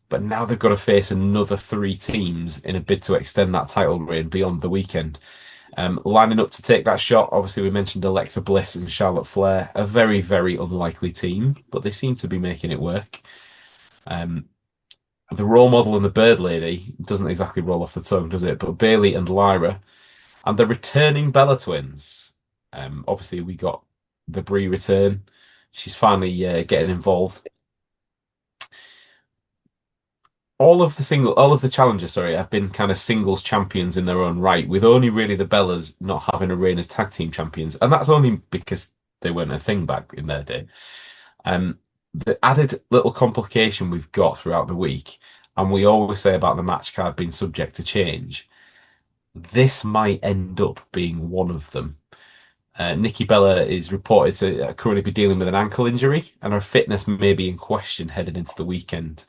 but now they've got to face another 3 teams in a bid to extend that title reign beyond the weekend. Lining up to take that shot, obviously we mentioned Alexa Bliss and Charlotte Flair, a very, very unlikely team, but they seem to be making it work. The role model and the Bird Lady doesn't exactly roll off the tongue, does it? But Bayley and Lyra, and the returning Bella Twins. Obviously we got the Brie return. She's finally getting involved. All of the challengers, have been kind of singles champions in their own right, with only really the Bellas not having a reign as tag team champions, and that's only because they weren't a thing back in their day. The added little complication we've got throughout the week, and we always say about the match card being subject to change, this might end up being one of them. Nikki Bella is reported to currently be dealing with an ankle injury, and her fitness may be in question heading into the weekend.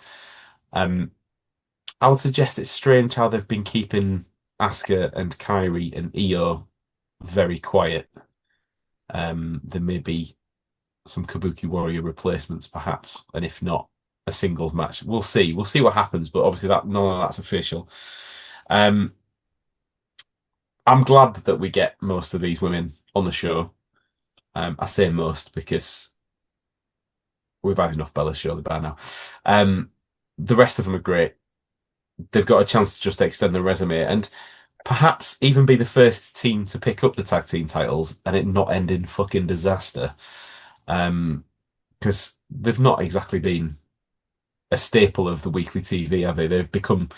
I would suggest it's strange how they've been keeping Asuka and Kairi and Io very quiet. There may be some Kabuki Warrior replacements, perhaps, and if not, a singles match. We'll see. We'll see what happens, but obviously none of that's official. I'm glad that we get most of these women on the show. I say most because we've had enough Bella surely by now. The rest of them are great. they've got a chance to just extend their resume and perhaps even be the first team to pick up the tag team titles and it not end in fucking disaster. Because they've not exactly been a staple of the weekly TV, have they? They've become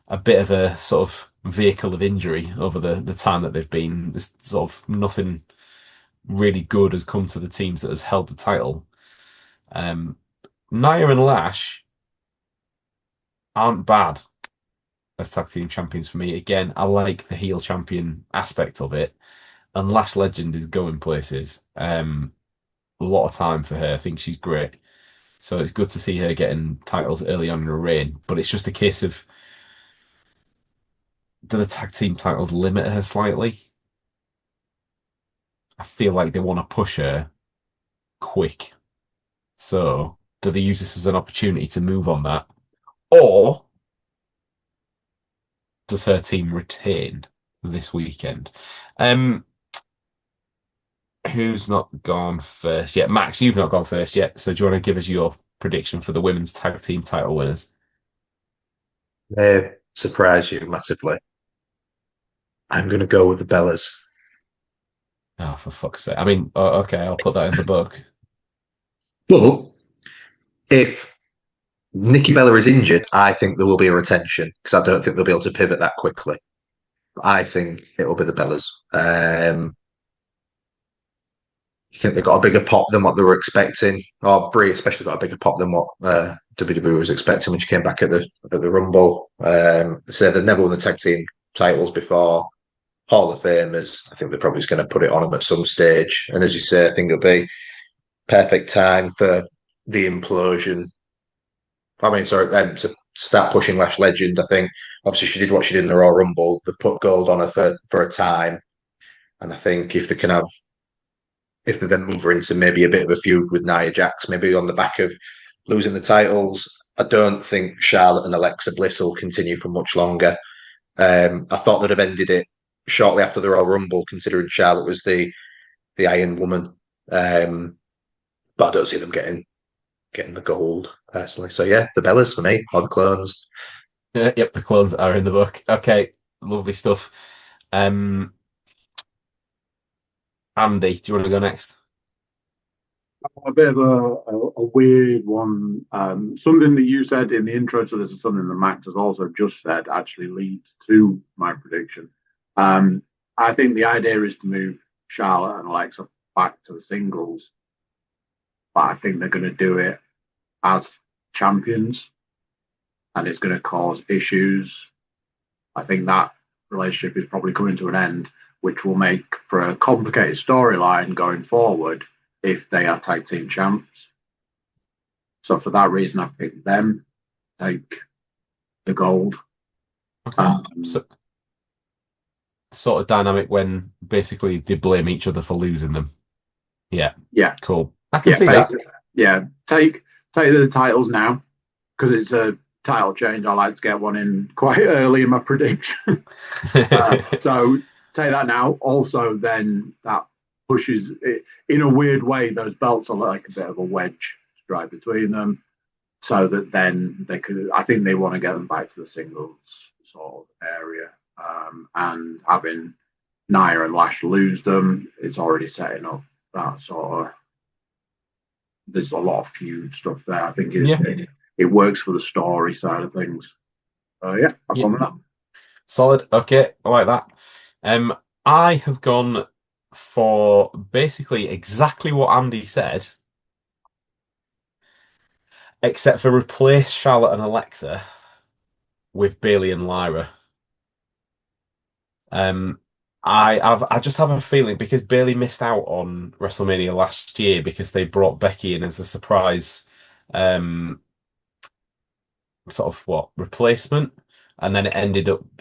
a bit of a sort of vehicle of injury over the time that they've been. There's sort of nothing really good has come to the teams that has held the title. Nia and Lash aren't bad as tag team champions for me. Again, I like the heel champion aspect of it, and Lash Legend is going places. A lot of time for her. I think she's great. So it's good to see her getting titles early on in her reign. But it's just a case of, do the tag team titles limit her slightly? I feel like they want to push her quick. So do they use this as an opportunity to move on that? Or does her team retain this weekend? Who's not gone first yet? Max, you've not gone first yet. So do you want to give us your prediction for the women's tag team title winners? They surprise you massively. I'm going to go with the Bellas. Oh, for fuck's sake. I mean, okay, I'll put that in the book. But if Nikki Bella is injured, I think there will be a retention because I don't think they'll be able to pivot that quickly. I think it will be the Bellas. I think they got a bigger pop than what they were expecting. Or Brie especially got a bigger pop than what WWE was expecting when she came back at the Rumble. So they've never won the tag team titles before. Hall of Famers. I think they're probably just going to put it on them at some stage. And as you say, I think it'll be perfect time for the implosion. I mean, sorry, to start pushing Lash Legend. I think obviously she did what she did in the Royal Rumble. They've put gold on her for a time, and I think if they then move her into maybe a bit of a feud with Nia Jax, maybe on the back of losing the titles, I don't think Charlotte and Alexa Bliss will continue for much longer. I thought they'd have ended it shortly after the Royal Rumble, considering Charlotte was the Iron Woman. But I don't see them getting the gold personally. So yeah, the Bellas for me, or the clones. Yep, the clones are in the book. Okay, lovely stuff. Andy, do you want to go next? A bit of a weird one. Something that you said in the intro to this is something that Max has also just said actually leads to my prediction. I think the idea is to move Charlotte and Alexa back to the singles, but I think they're going to do it as champions, and it's going to cause issues. I think that relationship is probably coming to an end, which will make for a complicated storyline going forward if they are tag team champs. So for that reason, I picked them, take the gold. Okay. So, sort of dynamic when basically they blame each other for losing them. Yeah. Yeah. Cool. I can see that. Yeah. Take the titles now because it's a title change. I like to get one in quite early in my prediction. So take that now. Also, then that pushes it in a weird way. Those belts are like a bit of a wedge right between them, so that then they could. I think they want to get them back to the singles sort of area, and having Nia and Lash lose them, it's already setting up that sort of. There's a lot of feud stuff there. I think it works for the story side of things. Yeah, I've gone with that. Solid. Okay, I like that. I have gone for basically exactly what Andy said, except for replace Charlotte and Alexa with Bayley and Lyra. I just have a feeling because Bayley missed out on WrestleMania last year because they brought Becky in as a surprise, sort of replacement, and then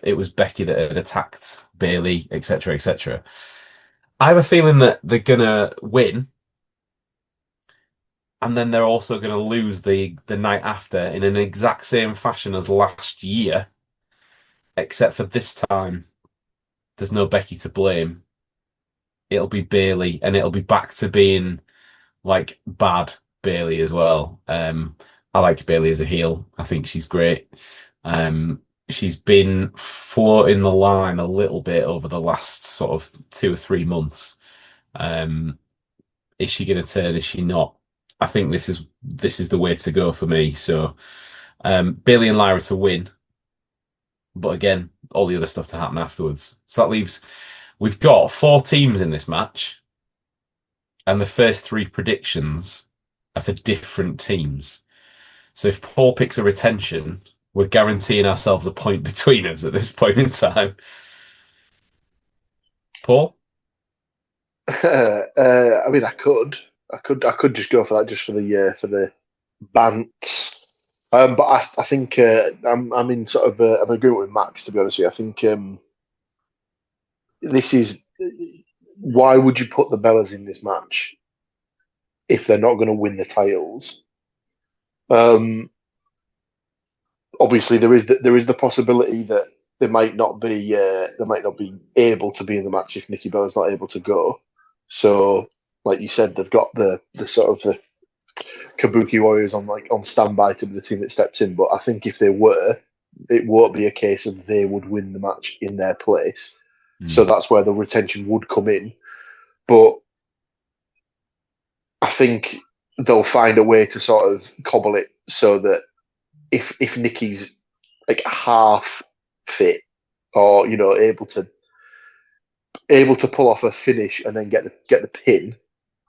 it was Becky that had attacked Bayley, etc., etc. I have a feeling that they're gonna win, and then they're also gonna lose the night after in an exact same fashion as last year, except for this time there's no Becky to blame. It'll be Bayley, and it'll be back to being like bad Bayley as well. I like Bayley as a heel. I think she's great. she's been floating the line a little bit over the last sort of 2 or 3 months. Is she going to turn? Is she not? I think this is the way to go for me. So Bailey and Lyra to win, but again, all the other stuff to happen afterwards. So that leaves we've got 4 teams in this match, and the first 3 predictions are for different teams. So if Paul picks a retention, we're guaranteeing ourselves a point between us at this point in time. Paul? I mean, I could just go for that, just for the bants. But I think I'm in sort of I'm agreeing with Max, to be honest with you. I think this is why would you put the Bellas in this match if they're not going to win the titles? Obviously, there is the possibility that they might not be able to be in the match if Nikki Bella's not able to go. So, like you said, they've got the sort of the Kabuki Warriors on standby to be the team that steps in. But I think if they were, it won't be a case of they would win the match in their place. So that's where the retention would come in. But I think they'll find a way to sort of cobble it so that if Nikki's like half fit or able to pull off a finish and then get the pin,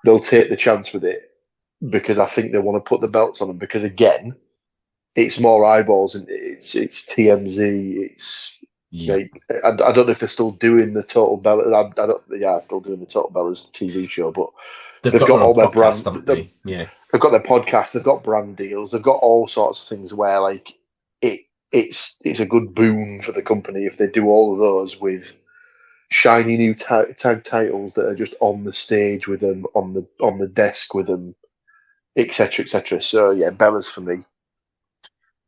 they'll take the chance with it, because I think they want to put the belts on them, because again, it's more eyeballs and it's TMZ. It's I don't know if they're still doing the Total Bellas. I don't think they are still doing the Total Bellas TV show, but they've got all their brand. Yeah, they've got their podcasts. They've got brand deals. They've got all sorts of things where like it's a good boon for the company if they do all of those with shiny new tag titles that are just on the stage with them, on the desk with them, etc., etc. So yeah, Bella's for me.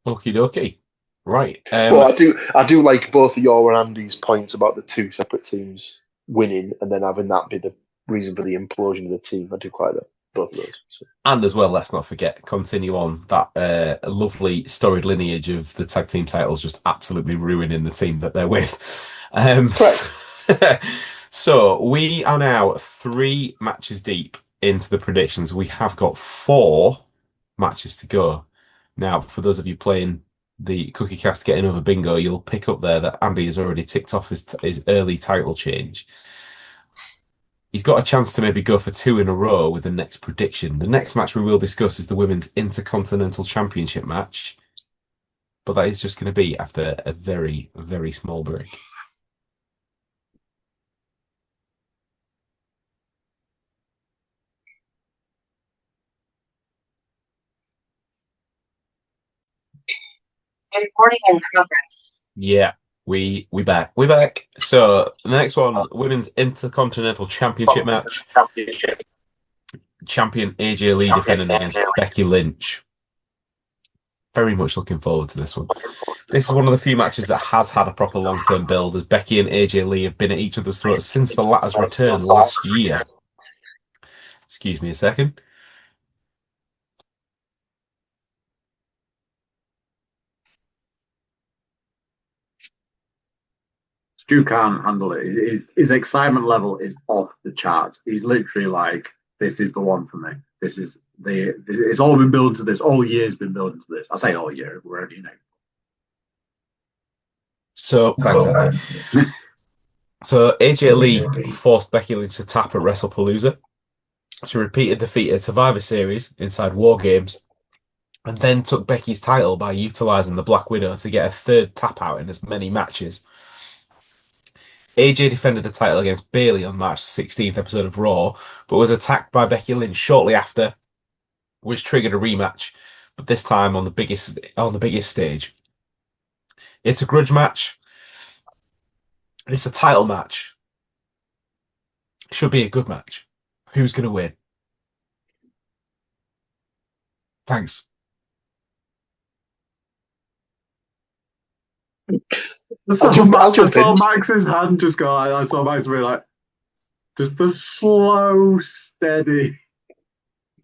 Okie dokie. Right. But I do like both of your and Andy's points about the 2 separate teams winning and then having that be the reason for the implosion of the team. I do quite that. Both of those. So. And as well, let's not continue on that lovely storied lineage of the tag team titles just absolutely ruining the team that they're with. So we are now 3 matches deep into the predictions. We have got 4 matches to go. Now, for those of you playing the Cookie Cast Getting Over Bingo, you'll pick up there that Andy has already ticked off his early title change. He's got a chance to maybe go for 2 in a row with the next prediction. The next match we will discuss is the Women's Intercontinental Championship match, but that is just going to be after a very, very small break. Recording in progress. Yeah, we back. We're back. So the next one, Women's Intercontinental Championship match. Champion AJ Lee defending against Becky Lynch. Very much looking forward to this one. This is one of the few matches that has had a proper long-term build, as Becky and AJ Lee have been at each other's throats since the latter's return last year. Excuse me a second. Stu can't handle it. His excitement level is off the charts. He's literally like, this is the one for me. It's all been building to this. All year's been building to this. I say all year, we're already in April. So, thanks, Andy. So, AJ Lee forced Becky Lynch to tap at WrestlePalooza. She repeated defeat at Survivor Series inside War Games, and then took Becky's title by utilising the Black Widow to get a 3rd tap out in as many matches. AJ defended the title against Bailey on March 16th episode of Raw, but was attacked by Becky Lynch shortly after, which triggered a rematch, but this time on the biggest stage. It's a grudge match. It's a title match. Should be a good match. Who's going to win? Thanks. I saw Max's hand just go. I saw Max be like, just the slow, steady,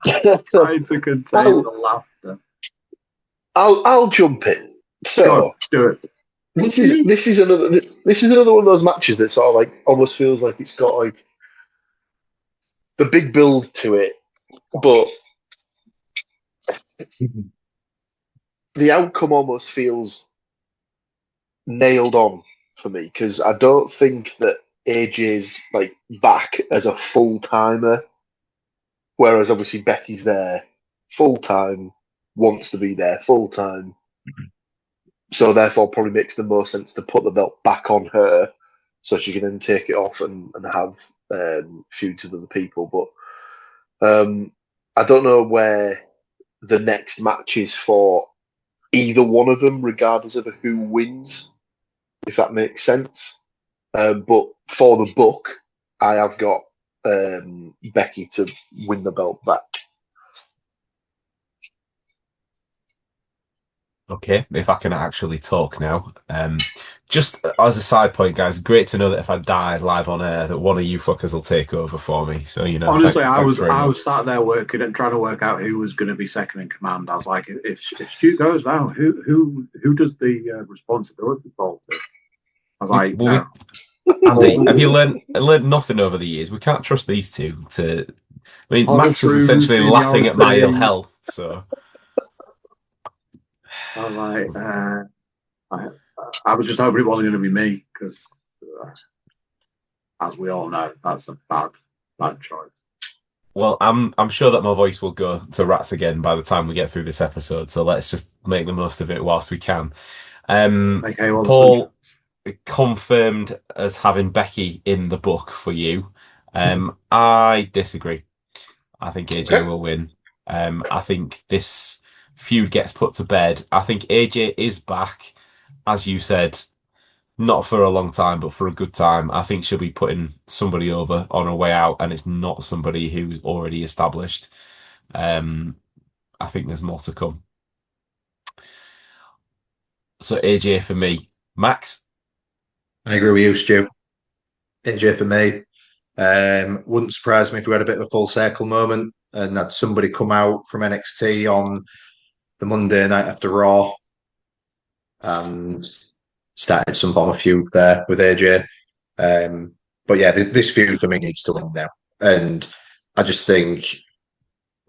trying to contain the laughter. I'll jump in. So do it. This is another one of those matches that sort of like almost feels like it's got like the big build to it, but the outcome almost feels nailed on for me because I don't think that AJ's like back as a full timer, whereas obviously Becky's there full time, wants to be there full time. So therefore, probably makes the most sense to put the belt back on her, so she can then take it off and have feuds with other people. But I don't know where the next match is for either one of them, regardless of who wins, if that makes sense. But for the book, I have got Becky to win the belt back. Okay, if I can actually talk now. Just as a side point, guys, great to know that if I die live on air, that one of you fuckers will take over for me. So, Honestly, thanks very much. was sat there working and trying to work out who was going to be second in command. I was like, if Stu goes now, who does the responsibility fall to? I was like, no. Andy, have you learned nothing over the years? We can't trust these two to. I mean, Whole Max was true essentially laughing at my ill seniority. health, so. I was like, I was just hoping it wasn't going to be me because, as we all know, that's a bad choice. Well, I'm sure that my voice will go to rats again by the time we get through this episode. So let's just make the most of it whilst we can. Okay, well, Paul confirmed as having Becky in the book for you. I disagree. I think AJ will win. I think this feud gets put to bed. I think AJ is back, as you said, not for a long time, but for a good time. I think she'll be putting somebody over on her way out, and it's not somebody who's already established. I think there's more to come. So AJ for me. Max? I agree with you, Stu. AJ for me. Wouldn't surprise me if we had a bit of a full circle moment and had somebody come out from NXT on the Monday night after Raw and started some form of feud there with AJ. But yeah, this feud for me needs to win now. And I just think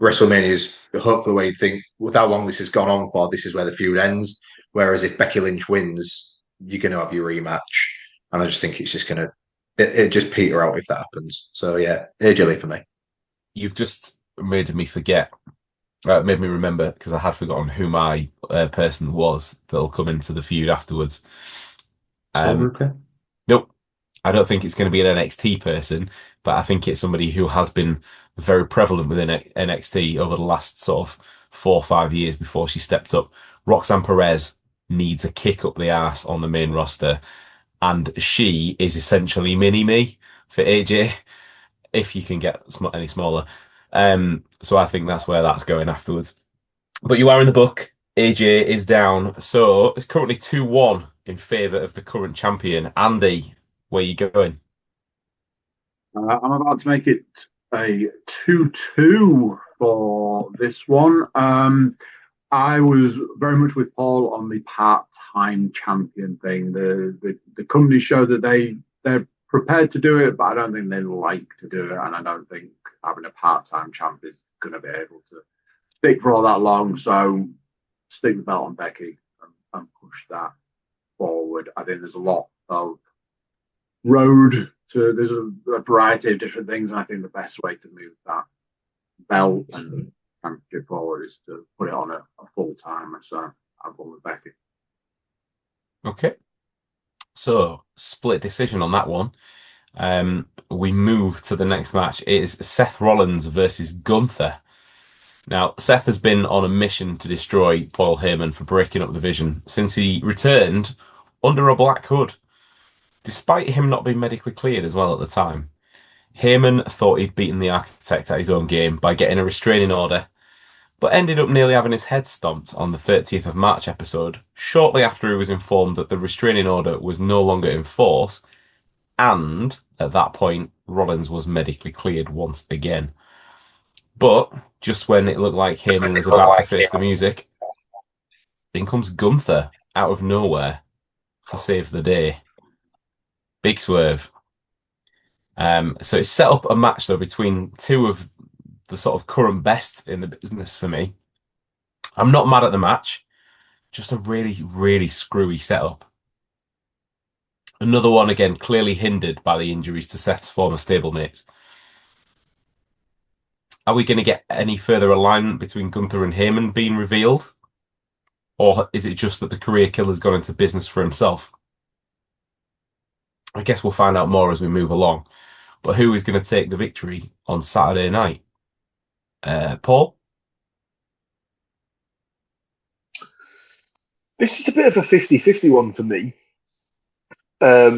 WrestleMania is hopefully the way you think with how long this has gone on for, this is where the feud ends. Whereas if Becky Lynch wins, you're going to have your rematch. And I just think it's just going to, it just peter out if that happens. So yeah, AJ Lee for me. You've just made me forget. Made me remember because I had forgotten who my person was that'll come into the feud afterwards. Okay. Nope. I don't think it's going to be an NXT person, but I think it's somebody who has been very prevalent within NXT over the last sort of 4 or 5 years before she stepped up. Roxanne Perez needs a kick up the ass on the main roster, and she is essentially mini-me for AJ, if you can get any smaller. So I think that's where that's going afterwards. But you are in the book. AJ is down, so it's currently 2-1 in favour of the current champion. Andy, where are you going? I'm about to make it a 2-2 for this one. I was very much with Paul on the part-time champion thing. The company showed that they're prepared to do it, but I don't think they like to do it, and I don't think having a part-time champ is going to be able to stick for all that long. So stick the belt on Becky and push that forward. I think there's a lot of road to, there's a variety of different things, and I think the best way to move that belt and championship forward is to put it on a full timer. So I've gone with Becky. Okay. So split decision on that one. We move to the next match. It is Seth Rollins versus Gunther. Now, Seth has been on a mission to destroy Paul Heyman for breaking up the division since he returned under a black hood, despite him not being medically cleared as well at the time. Heyman thought he'd beaten the architect at his own game by getting a restraining order, but ended up nearly having his head stomped on the 30th of March episode, shortly after he was informed that the restraining order was no longer in force, and at that point, Rollins was medically cleared once again. But just when it looked like Heyman was about to face the music, in comes Gunther out of nowhere to save the day. Big swerve. So it's set up a match though between two of the sort of current best in the business for me. I'm not mad at the match, just a really, really screwy setup. Another one again, clearly hindered by the injuries to Seth's former stablemates. Are we going to get any further alignment between Gunther and Heyman being revealed? Or is it just that the career killer's gone into business for himself? I guess we'll find out more as we move along. But who is going to take the victory on Saturday night? Paul? This is a bit of a 50-50 one for me. I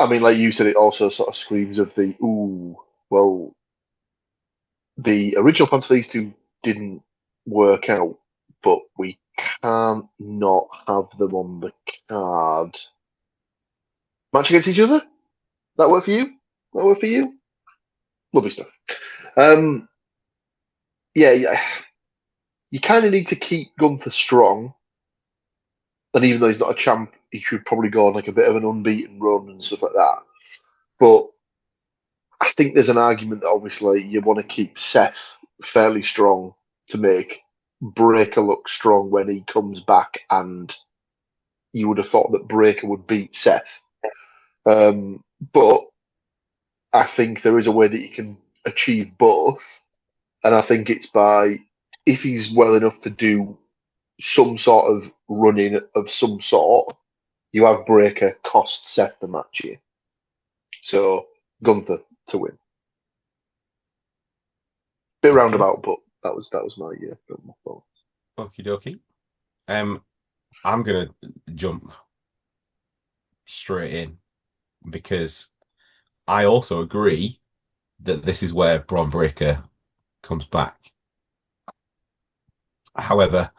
mean, like you said, it also sort of screams of the, well, the original plan for these two didn't work out, but we can't not have them on the card. Match against each other? That work for you? That work for you? Lovely stuff. Yeah, you kind of need to keep Gunther strong. And even though he's not a champ, he should probably go on like a bit of an unbeaten run and stuff like that. But I think there's an argument that obviously you want to keep Seth fairly strong to make Breaker look strong when he comes back, and you would have thought that Breaker would beat Seth. But I think there is a way that you can achieve both, and I think it's by, if he's well enough to do some sort of running of some sort, you have Breaker cost Seth the match here. So Gunther to win. Bit roundabout, but that was my thoughts. Okie dokie. I'm gonna jump straight in because I also agree that this is where Braun Breaker comes back. However,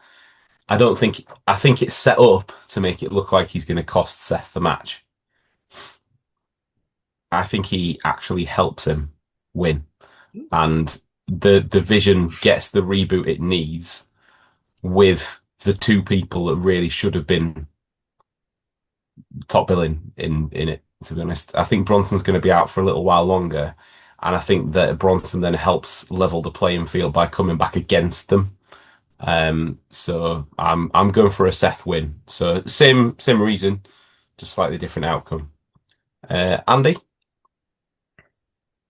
I think it's set up to make it look like he's going to cost Seth the match. I think he actually helps him win, and the division gets the reboot it needs with the two people that really should have been top billing in it, to be honest. I think Bronson's going to be out for a little while longer, and I think that Bronson then helps level the playing field by coming back against them. So I'm going for a Seth win. So same reason, just slightly different outcome. Andy?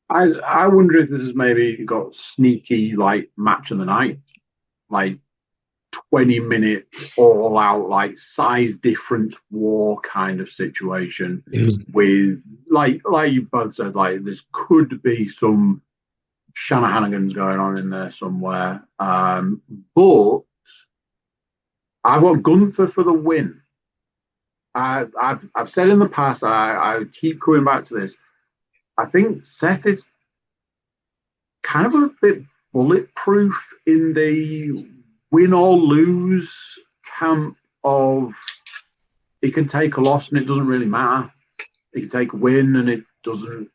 I wonder if this has maybe got sneaky like match of the night, like 20-minute all out like size difference war kind of situation with like you both said, like this could be some Shanahanigans going on in there somewhere. But I want Gunther for the win. I've said in the past, I keep coming back to this. I think Seth is kind of a bit bulletproof in the win or lose camp of he can take a loss and it doesn't really matter. He can take a win and it doesn't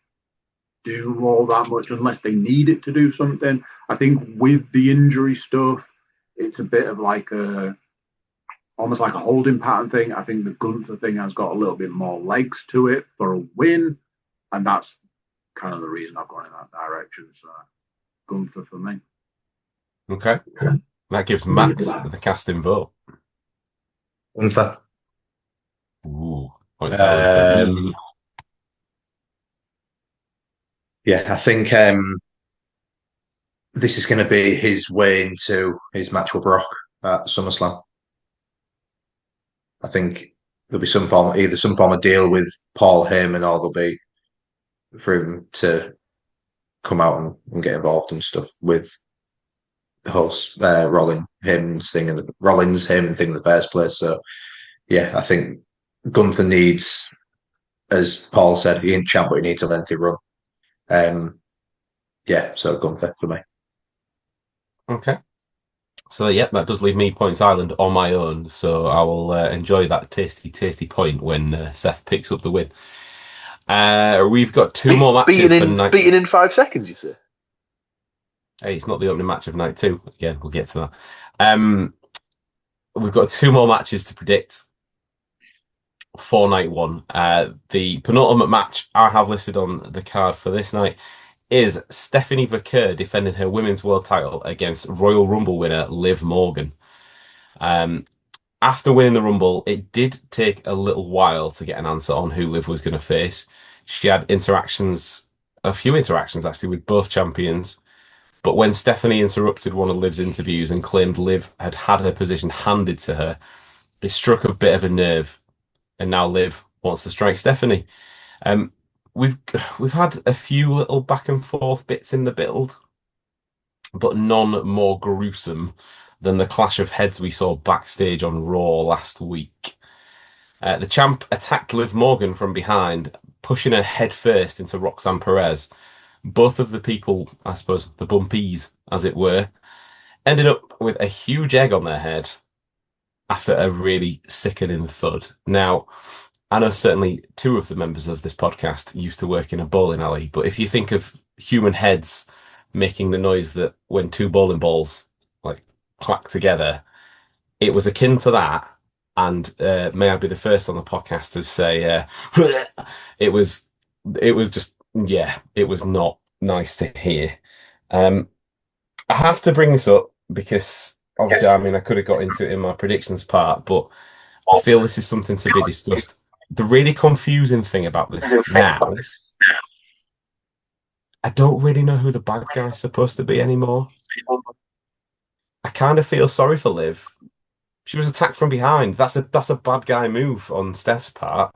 do all that much unless they need it to do something. I think with the injury stuff, it's a bit of like almost like a holding pattern thing. I think the Gunther thing has got a little bit more legs to it for a win, and that's kind of the reason I've gone in that direction. So Gunther for me. Okay. That gives Max the casting vote. Gunther. Ooh. Points out for me. Yeah, I think this is going to be his way into his match with Brock at SummerSlam. I think there'll be some form of deal with Paul Heyman, or there'll be for him to come out and get involved and stuff with the host Rollins Heyman thing in the first place. So yeah, I think Gunther needs, as Paul said, he ain't champ, but he needs a lengthy run. Yeah, so Gunther for me. Okay. So, yeah, that does leave me Points Island on my own. So I will enjoy that tasty point when Seth picks up the win. We've got two more matches for night. Beaten in 5 seconds, you say? Hey, it's not the opening match of night 2. Again, we'll get to that. We've got 2 more matches to predict. for night one. The penultimate match I have listed on the card for this night is Stephanie Vaquer defending her women's world title against Royal Rumble winner Liv Morgan. After winning the Rumble, it did take a little while to get an answer on who Liv was going to face. She had a few interactions actually with both champions. But when Stephanie interrupted one of Liv's interviews and claimed Liv had had her position handed to her, it struck a bit of a nerve. And now Liv wants to strike Stephanie. Um, we've had a few little back and forth bits in the build, but none more gruesome than the clash of heads we saw backstage on Raw last week. The champ attacked Liv Morgan from behind, pushing her head first into Roxanne Perez. Both of the people, I suppose, the bumpies, as it were, ended up with a huge egg on their head after a really sickening thud. Now, I know certainly two of the members of this podcast used to work in a bowling alley, but if you think of human heads making the noise that when two bowling balls like clack together, it was akin to that. And may I be the first on the podcast to say it was just, yeah, it was not nice to hear. I have to bring this up because obviously, I mean, I could have got into it in my predictions part, but I feel this is something to be discussed. The really confusing thing about this now, I don't really know who the bad guy's supposed to be anymore. I kind of feel sorry for Liv. She was attacked from behind. That's a bad guy move on Steph's part.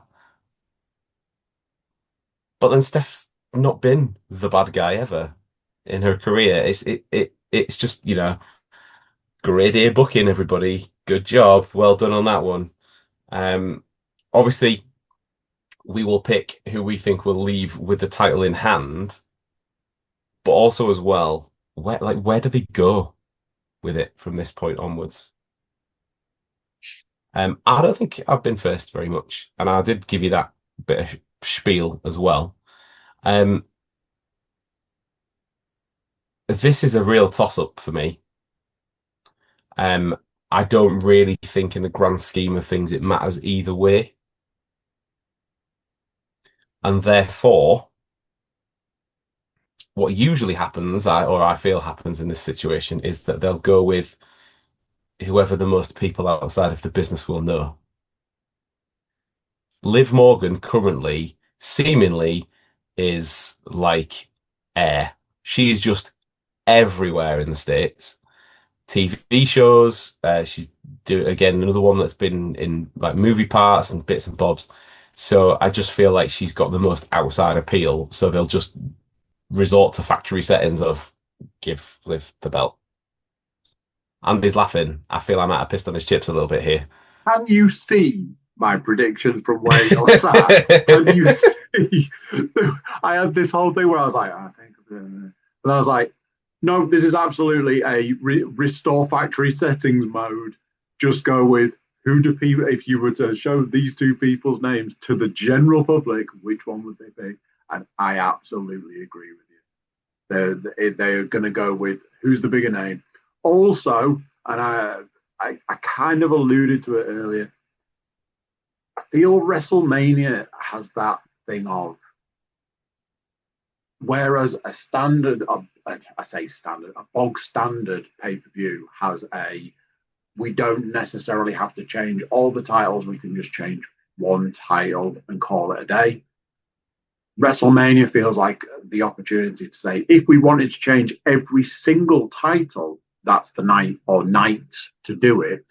But then Steph's not been the bad guy ever in her career. It's just, grade A booking, everybody. Good job. Well done on that one. Obviously, we will pick who we think will leave with the title in hand, but also as well, where do they go with it from this point onwards? I don't think I've been first very much, and I did give you that bit of spiel as well. This is a real toss-up for me. I don't really think in the grand scheme of things it matters either way. And therefore, what usually happens, I feel happens in this situation, is that they'll go with whoever the most people outside of the business will know. Liv Morgan currently, seemingly, is like air. She is just everywhere in the States. TV shows, she's doing again another one that's been in like movie parts and bits and bobs. So I just feel like she's got the most outside appeal. So they'll just resort to factory settings of give Liv the belt. Andy's laughing. I feel I might have pissed on his chips a little bit here. Can you see my prediction from where you're sat? Can you see? I had this whole thing where I was like, I think, and I was like, no, this is absolutely a restore factory settings mode. Just go with who do people, if you were to show these two people's names to the general public, which one would they be? And I absolutely agree with you. They're going to go with who's the bigger name. Also, and I kind of alluded to it earlier, I feel WrestleMania has that thing of, whereas a standard, I say standard, a bog standard pay-per-view has we don't necessarily have to change all the titles, we can just change one title and call it a day. WrestleMania feels like the opportunity to say, if we wanted to change every single title, that's the night or nights to do it.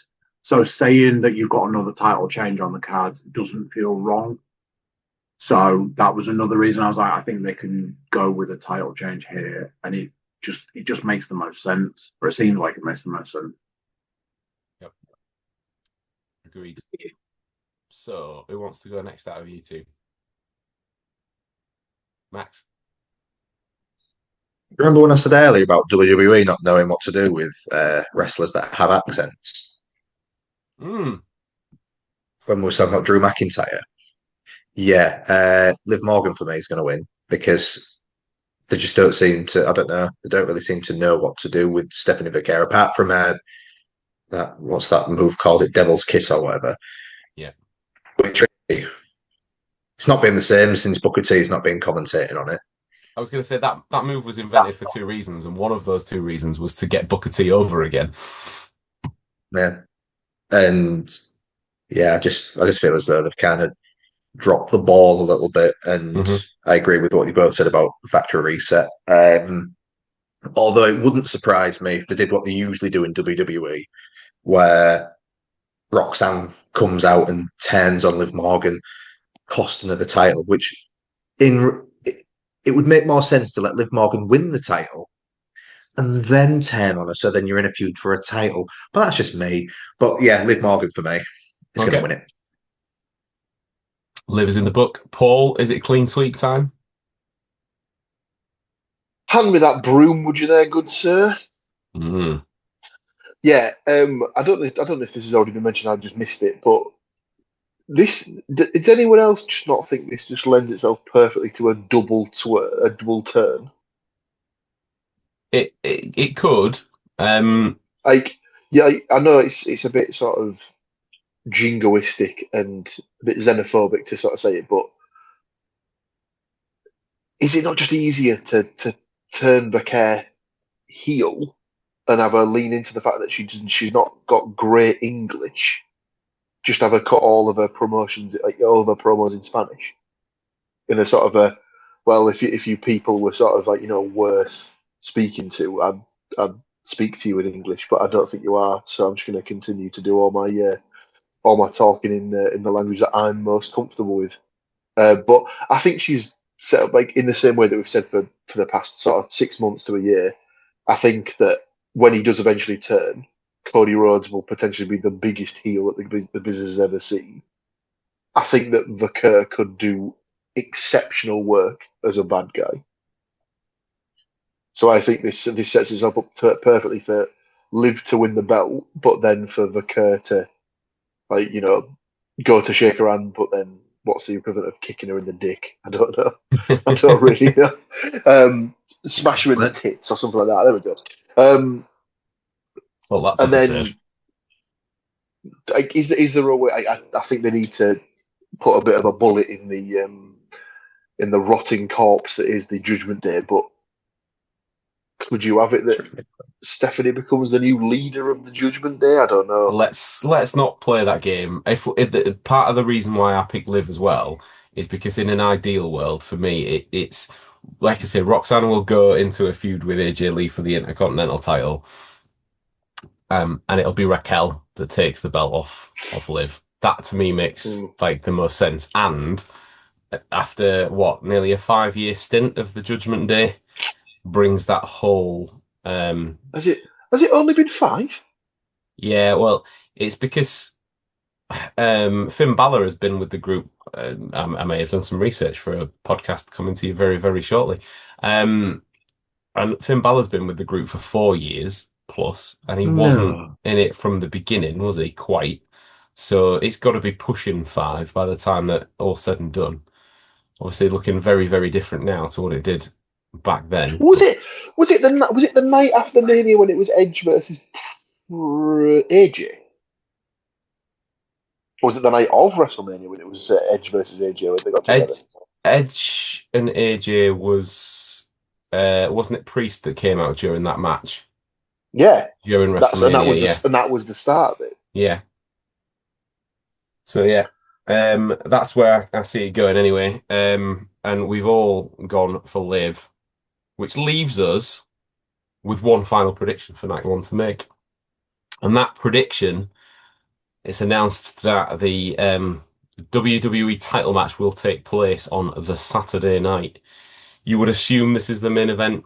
So saying that you've got another title change on the cards doesn't feel wrong. So that was another reason I was like, I think they can go with a title change here, and it just makes the most sense, or it seems like it makes the most sense. Yep. Agreed. So who wants to go next out of you two? Max? Remember when I said earlier about WWE not knowing what to do with wrestlers that have accents? Mm. When we were talking about Drew McIntyre? Yeah, Liv Morgan for me is going to win because they just don't seem to, I don't know, they don't really seem to know what to do with Stephanie Vaquer, apart from what's that move called? It Devil's Kiss or whatever. Yeah. It's not been the same since Booker T's not been commentating on it. I was going to say that move was invented for two reasons, and one of those two reasons was to get Booker T over again. Yeah, and I just feel as though they've kind of dropped the ball a little bit, and I agree with what you both said about factory reset. Although it wouldn't surprise me if they did what they usually do in WWE, where Roxanne comes out and turns on Liv Morgan, costing her the title, which it would make more sense to let Liv Morgan win the title and then turn on her, so then you're in a feud for a title. But that's just me. But yeah, Liv Morgan for me is going to win it. Liv is in the book. Paul, is it clean sweep time? Hand me that broom, would you, there, good sir? Mm. Yeah, I don't know if this has already been mentioned. I just missed it, but does anyone else just not think this just lends itself perfectly to a double turn? It could. I know it's a bit sort of jingoistic and a bit xenophobic to sort of say it, but is it not just easier to turn Becker heel and have her lean into the fact that she's not got great English? Just have her cut all of her promotions, all of her promos in Spanish, in a sort of a, well, if you people were sort of like, worth speaking to, I'd speak to you in English, but I don't think you are, so I'm just going to continue to do all my talking in the language that I'm most comfortable with. But I think she's set up like in the same way that we've said for the past sort of 6 months to a year. I think that when he does eventually turn, Cody Rhodes will potentially be the biggest heel that the business has ever seen. I think that Vaquer could do exceptional work as a bad guy. So I think this sets us up perfectly for Liv to win the belt, but then for Vaquer to, go to shake her hand, but then what's the equivalent of kicking her in the dick? I don't know. I don't really know. Smash her in the tits or something like that. There we go. Well, that's and then is there a way? I think they need to put a bit of a bullet in the rotting corpse that is the Judgment Day. But could you have it that Stephanie becomes the new leader of the Judgment Day? I don't know. Let's not play that game. If part of the reason why I pick Liv as well is because in an ideal world for me, it's like I said, Roxanne will go into a feud with AJ Lee for the Intercontinental title. And it'll be Raquel that takes the belt off Liv. That to me makes like the most sense. And after nearly a 5-year stint of the Judgment Day, brings that whole. Has it only been 5? Yeah, well, it's because Finn Balor has been with the group. I may have done some research for a podcast coming to you very, very shortly. And Finn Balor's been with the group for 4 years plus, and he wasn't in it from the beginning, was he? Quite. So it's got to be pushing 5 by the time that all's said and done. Obviously, looking very, very different now to what it did back then. Was it the night after Mania when it was Edge versus AJ? Or was it the night of WrestleMania when it was Edge versus AJ when they got together? Edge and AJ was wasn't it Priest that came out during that match? Yeah, during WrestleMania, and that was the start of it. Yeah. So yeah, that's where I see it going anyway. And we've all gone for Liv, which leaves us with one final prediction for night 1 to make. And that prediction, it's announced that the WWE title match will take place on the Saturday night. You would assume this is the main event.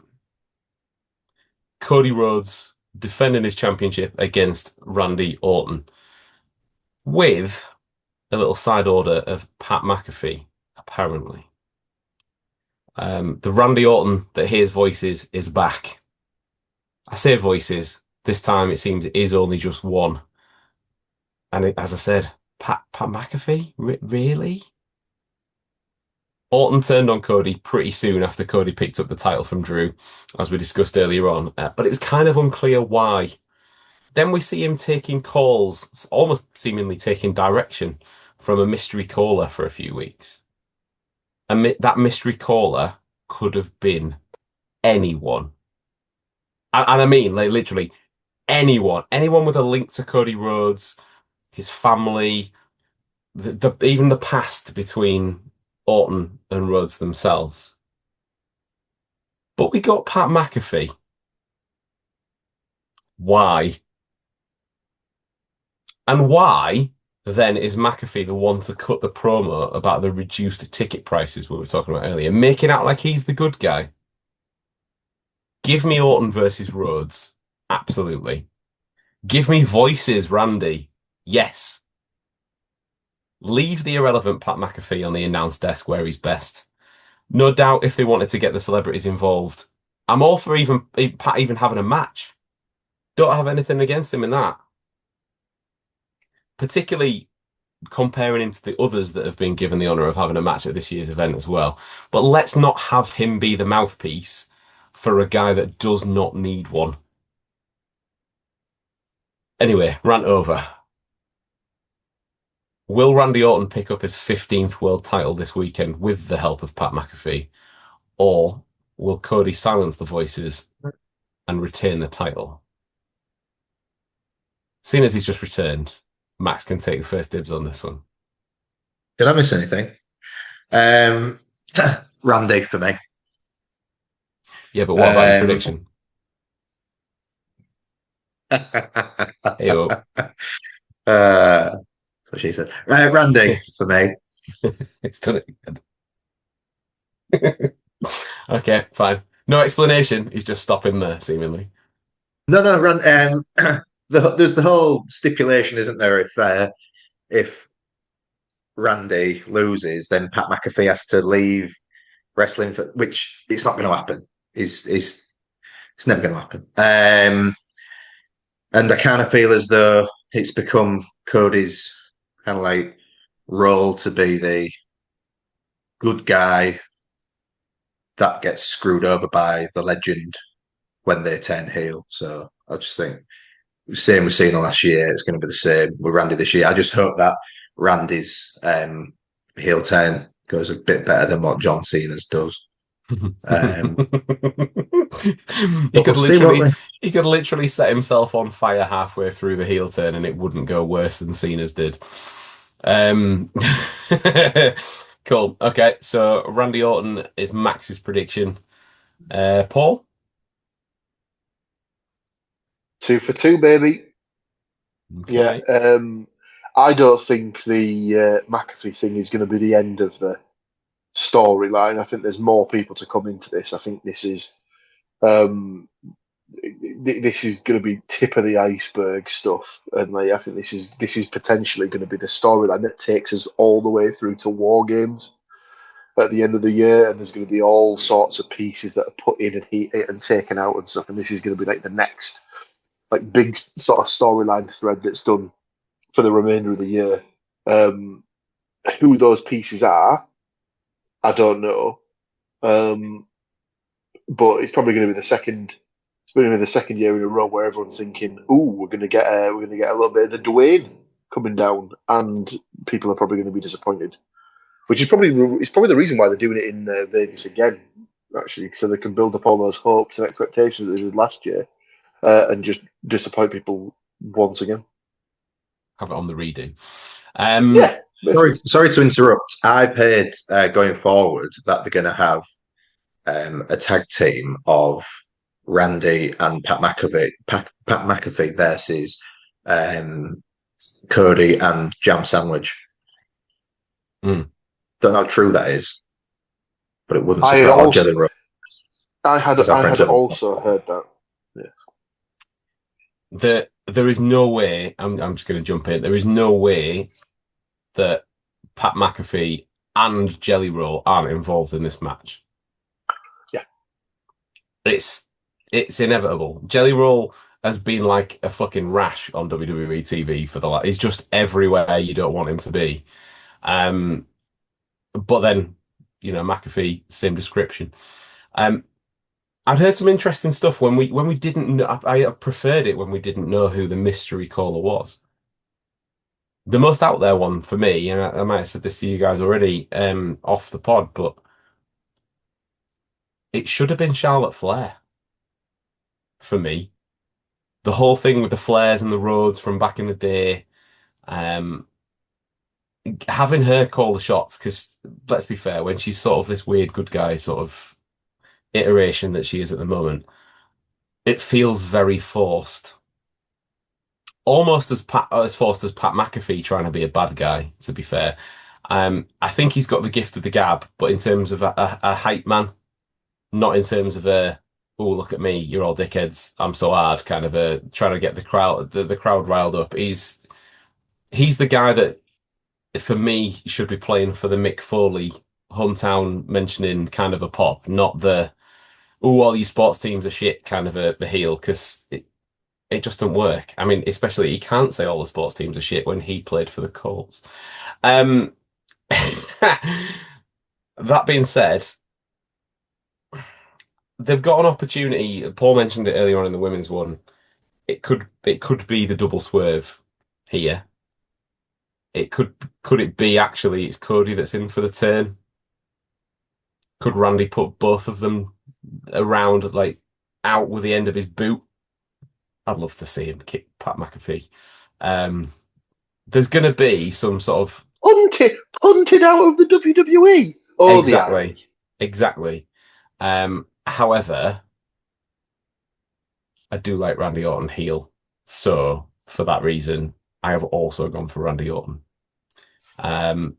Cody Rhodes defending his championship against Randy Orton, with a little side order of Pat McAfee, apparently. The Randy Orton that hears voices is back. I say voices. This time it seems it is only just one. And as I said, Pat McAfee? Really? Orton turned on Cody pretty soon after Cody picked up the title from Drew, as we discussed earlier on. But it was kind of unclear why. Then we see him taking calls, almost seemingly taking direction from a mystery caller for a few weeks. And that mystery caller could have been anyone. And I mean, like, literally anyone. Anyone with a link to Cody Rhodes, his family, even the past between Orton and Rhodes themselves. But we got Pat McAfee. Why? And why, then, is McAfee the one to cut the promo about the reduced ticket prices we were talking about earlier, making out like he's the good guy? Give me Orton versus Rhodes. Absolutely. Give me voices, Randy. Yes. Leave the irrelevant Pat McAfee on the announce desk where he's best. No doubt if they wanted to get the celebrities involved, I'm all for Pat even having a match. Don't have anything against him in that. Particularly comparing him to the others that have been given the honour of having a match at this year's event as well. But let's not have him be the mouthpiece for a guy that does not need one. Anyway, rant over. Will Randy Orton pick up his 15th world title this weekend with the help of Pat McAfee? Or will Cody silence the voices and retain the title? Seeing as he's just returned, Max can take the first dibs on this one. Did I miss anything? Randy for me. Yeah, but what about your prediction? Hey-o. That's what she said. Randy for me. It's done it again. Okay, fine. No explanation. He's just stopping there, seemingly. No. There's the whole stipulation, isn't there? If Randy loses, then Pat McAfee has to leave wrestling, which it's not going to happen. It's never going to happen. And I kind of feel as though it's become Cody's kind of like role to be the good guy that gets screwed over by the legend when they turn heel. So I just think same we've seen last year, it's going to be the same with Randy this year. I just hope that Randy's heel turn goes a bit better than what John Cena's does. He could literally set himself on fire halfway through the heel turn and it wouldn't go worse than Cena's did. Cool. Okay, so Randy Orton is Max's prediction. Paul? 2 for 2, baby. Okay. Yeah. I don't think the McAfee thing is going to be the end of the storyline. I think there's more people to come into this. I think this is going to be tip of the iceberg stuff, and like, I think this is potentially going to be the storyline that takes us all the way through to War Games at the end of the year, and there's going to be all sorts of pieces that are put in and taken out and stuff, and this is going to be like the next like big sort of storyline thread that's done for the remainder of the year. Who those pieces are, I don't know, but it's probably going to be the second. It's going to be the second year in a row where everyone's thinking, "Ooh, we're going to get a little bit of the Dwayne coming down," and people are probably going to be disappointed. Which is probably the reason why they're doing it in Vegas again, actually, so they can build up all those hopes and expectations that they did last year, and just disappoint people once again. Have it on the redo. Yeah. Sorry to interrupt. I've heard going forward that they're going to have a tag team of Randy and Pat McAfee. Pat McAfee versus Cody and Jam Sandwich. Don't know how true that is, but it wouldn't surprise Jelly Roll. I had also heard that. Yes. There is no way. I'm just going to jump in. There is no way that Pat McAfee and Jelly Roll aren't involved in this match. Yeah, it's inevitable. Jelly Roll has been like a fucking rash on WWE TV for the he's just everywhere you don't want him to be. But then, McAfee, same description. I'd heard some interesting stuff when we didn't know. I preferred it when we didn't know who the mystery caller was. The most out there one for me, and I might have said this to you guys already off the pod, but it should have been Charlotte Flair for me. The whole thing with the flares and the roads from back in the day, um, having her call the shots, because let's be fair, when she's sort of this weird good guy sort of iteration that she is at the moment, it feels very forced. Almost as forced as Pat McAfee trying to be a bad guy, to be fair. I think he's got the gift of the gab, but in terms of a hype man, not in terms of a oh look at me, you're all dickheads, I'm so hard kind of a trying to get the crowd riled up. He's the guy that for me should be playing for the Mick Foley hometown mentioning kind of a pop, not the oh all your sports teams are shit kind of a heel, because it just doesn't work. I mean, especially he can't say all the sports teams are shit when he played for the Colts. Um, that being said, they've got an opportunity. Paul mentioned it earlier on in the women's one. It could be the double swerve here. Could it be actually it's Cody that's in for the turn? Could Randy put both of them around like out with the end of his boot? I'd love to see him kick Pat McAfee. There's going to be some sort of punted out of the WWE. Oh, exactly. However, I do like Randy Orton heel, so for that reason, I have also gone for Randy Orton,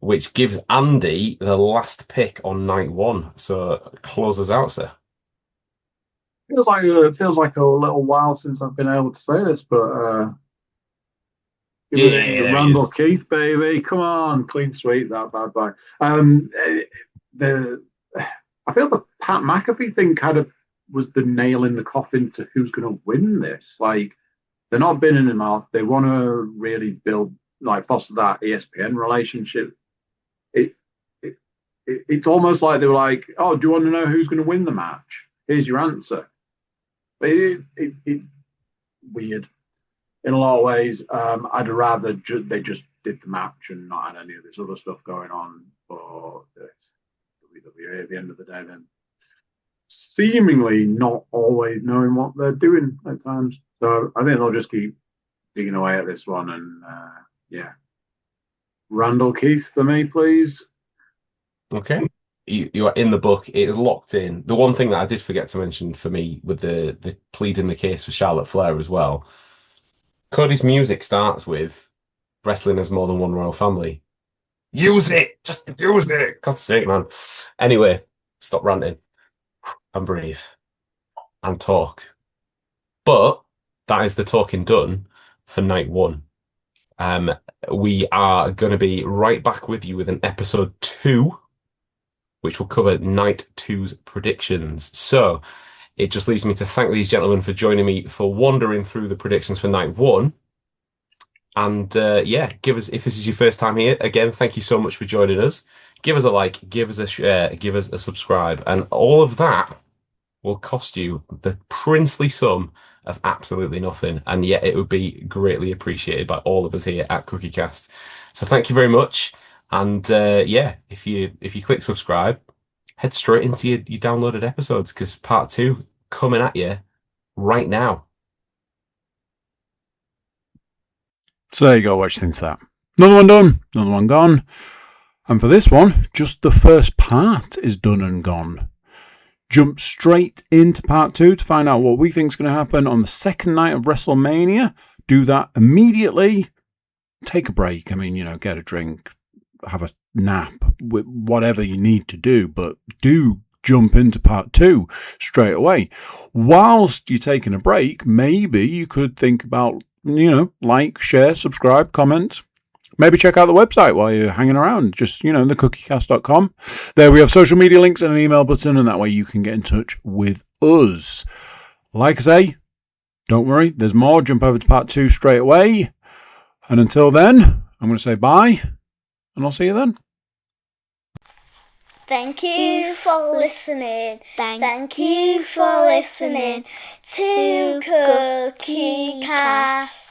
which gives Andy the last pick on night one. So close us out, sir. Feels like a little while since I've been able to say this, but give it to Randall Keith, baby. Come on, clean sweep that bad boy. I feel the Pat McAfee thing kind of was the nail in the coffin to who's going to win this. Like, they're not binning him off. They want to really build, like, foster that ESPN relationship. It's almost like they were like, oh, do you want to know who's going to win the match? Here's your answer. It weird in a lot of ways. I'd rather they just did the match and not had any of this other stuff going on for the WWE at the end of the day. Then seemingly not always knowing what they're doing at times. So I think they'll just keep digging away at this one. And yeah, Randall Keith for me, please. Okay. You are in the book. It is locked in. The one thing that I did forget to mention for me with the pleading the case for Charlotte Flair as well. Cody's music starts with wrestling as more than one royal family. Use it! Just use it! God's sake, man. Anyway, stop ranting and breathe and talk. But that is the talking done for night one. We are going to be right back with you with an episode 2, which will cover night 2's predictions. So it just leaves me to thank these gentlemen for joining me for wandering through the predictions for night 1. And give us, if this is your first time here, again, thank you so much for joining us. Give us a like, give us a share, give us a subscribe, and all of that will cost you the princely sum of absolutely nothing, and yet it would be greatly appreciated by all of us here at CookieCast. So thank you very much, and if you click subscribe, head straight into your downloaded episodes, because part 2 coming at you right now. So there you go, what do you think of that? Another one done, another one gone. And for this one, just the first part is done and gone. Jump straight into part 2 to find out what we think is going to happen on the second night of WrestleMania. Do that immediately. Take a break. I mean, get a drink, have a nap, whatever you need to do. But do jump into part 2 straight away. Whilst you're taking a break, maybe you could think about, like, share, subscribe, comment. Maybe check out the website while you're hanging around. Just, thecookiecast.com. There we have social media links and an email button, and that way you can get in touch with us. Like I say, don't worry, there's more. Jump over to part 2 straight away. And until then, I'm going to say bye, and I'll see you then. Thank you for listening. Thank you for listening to Cookie Cast.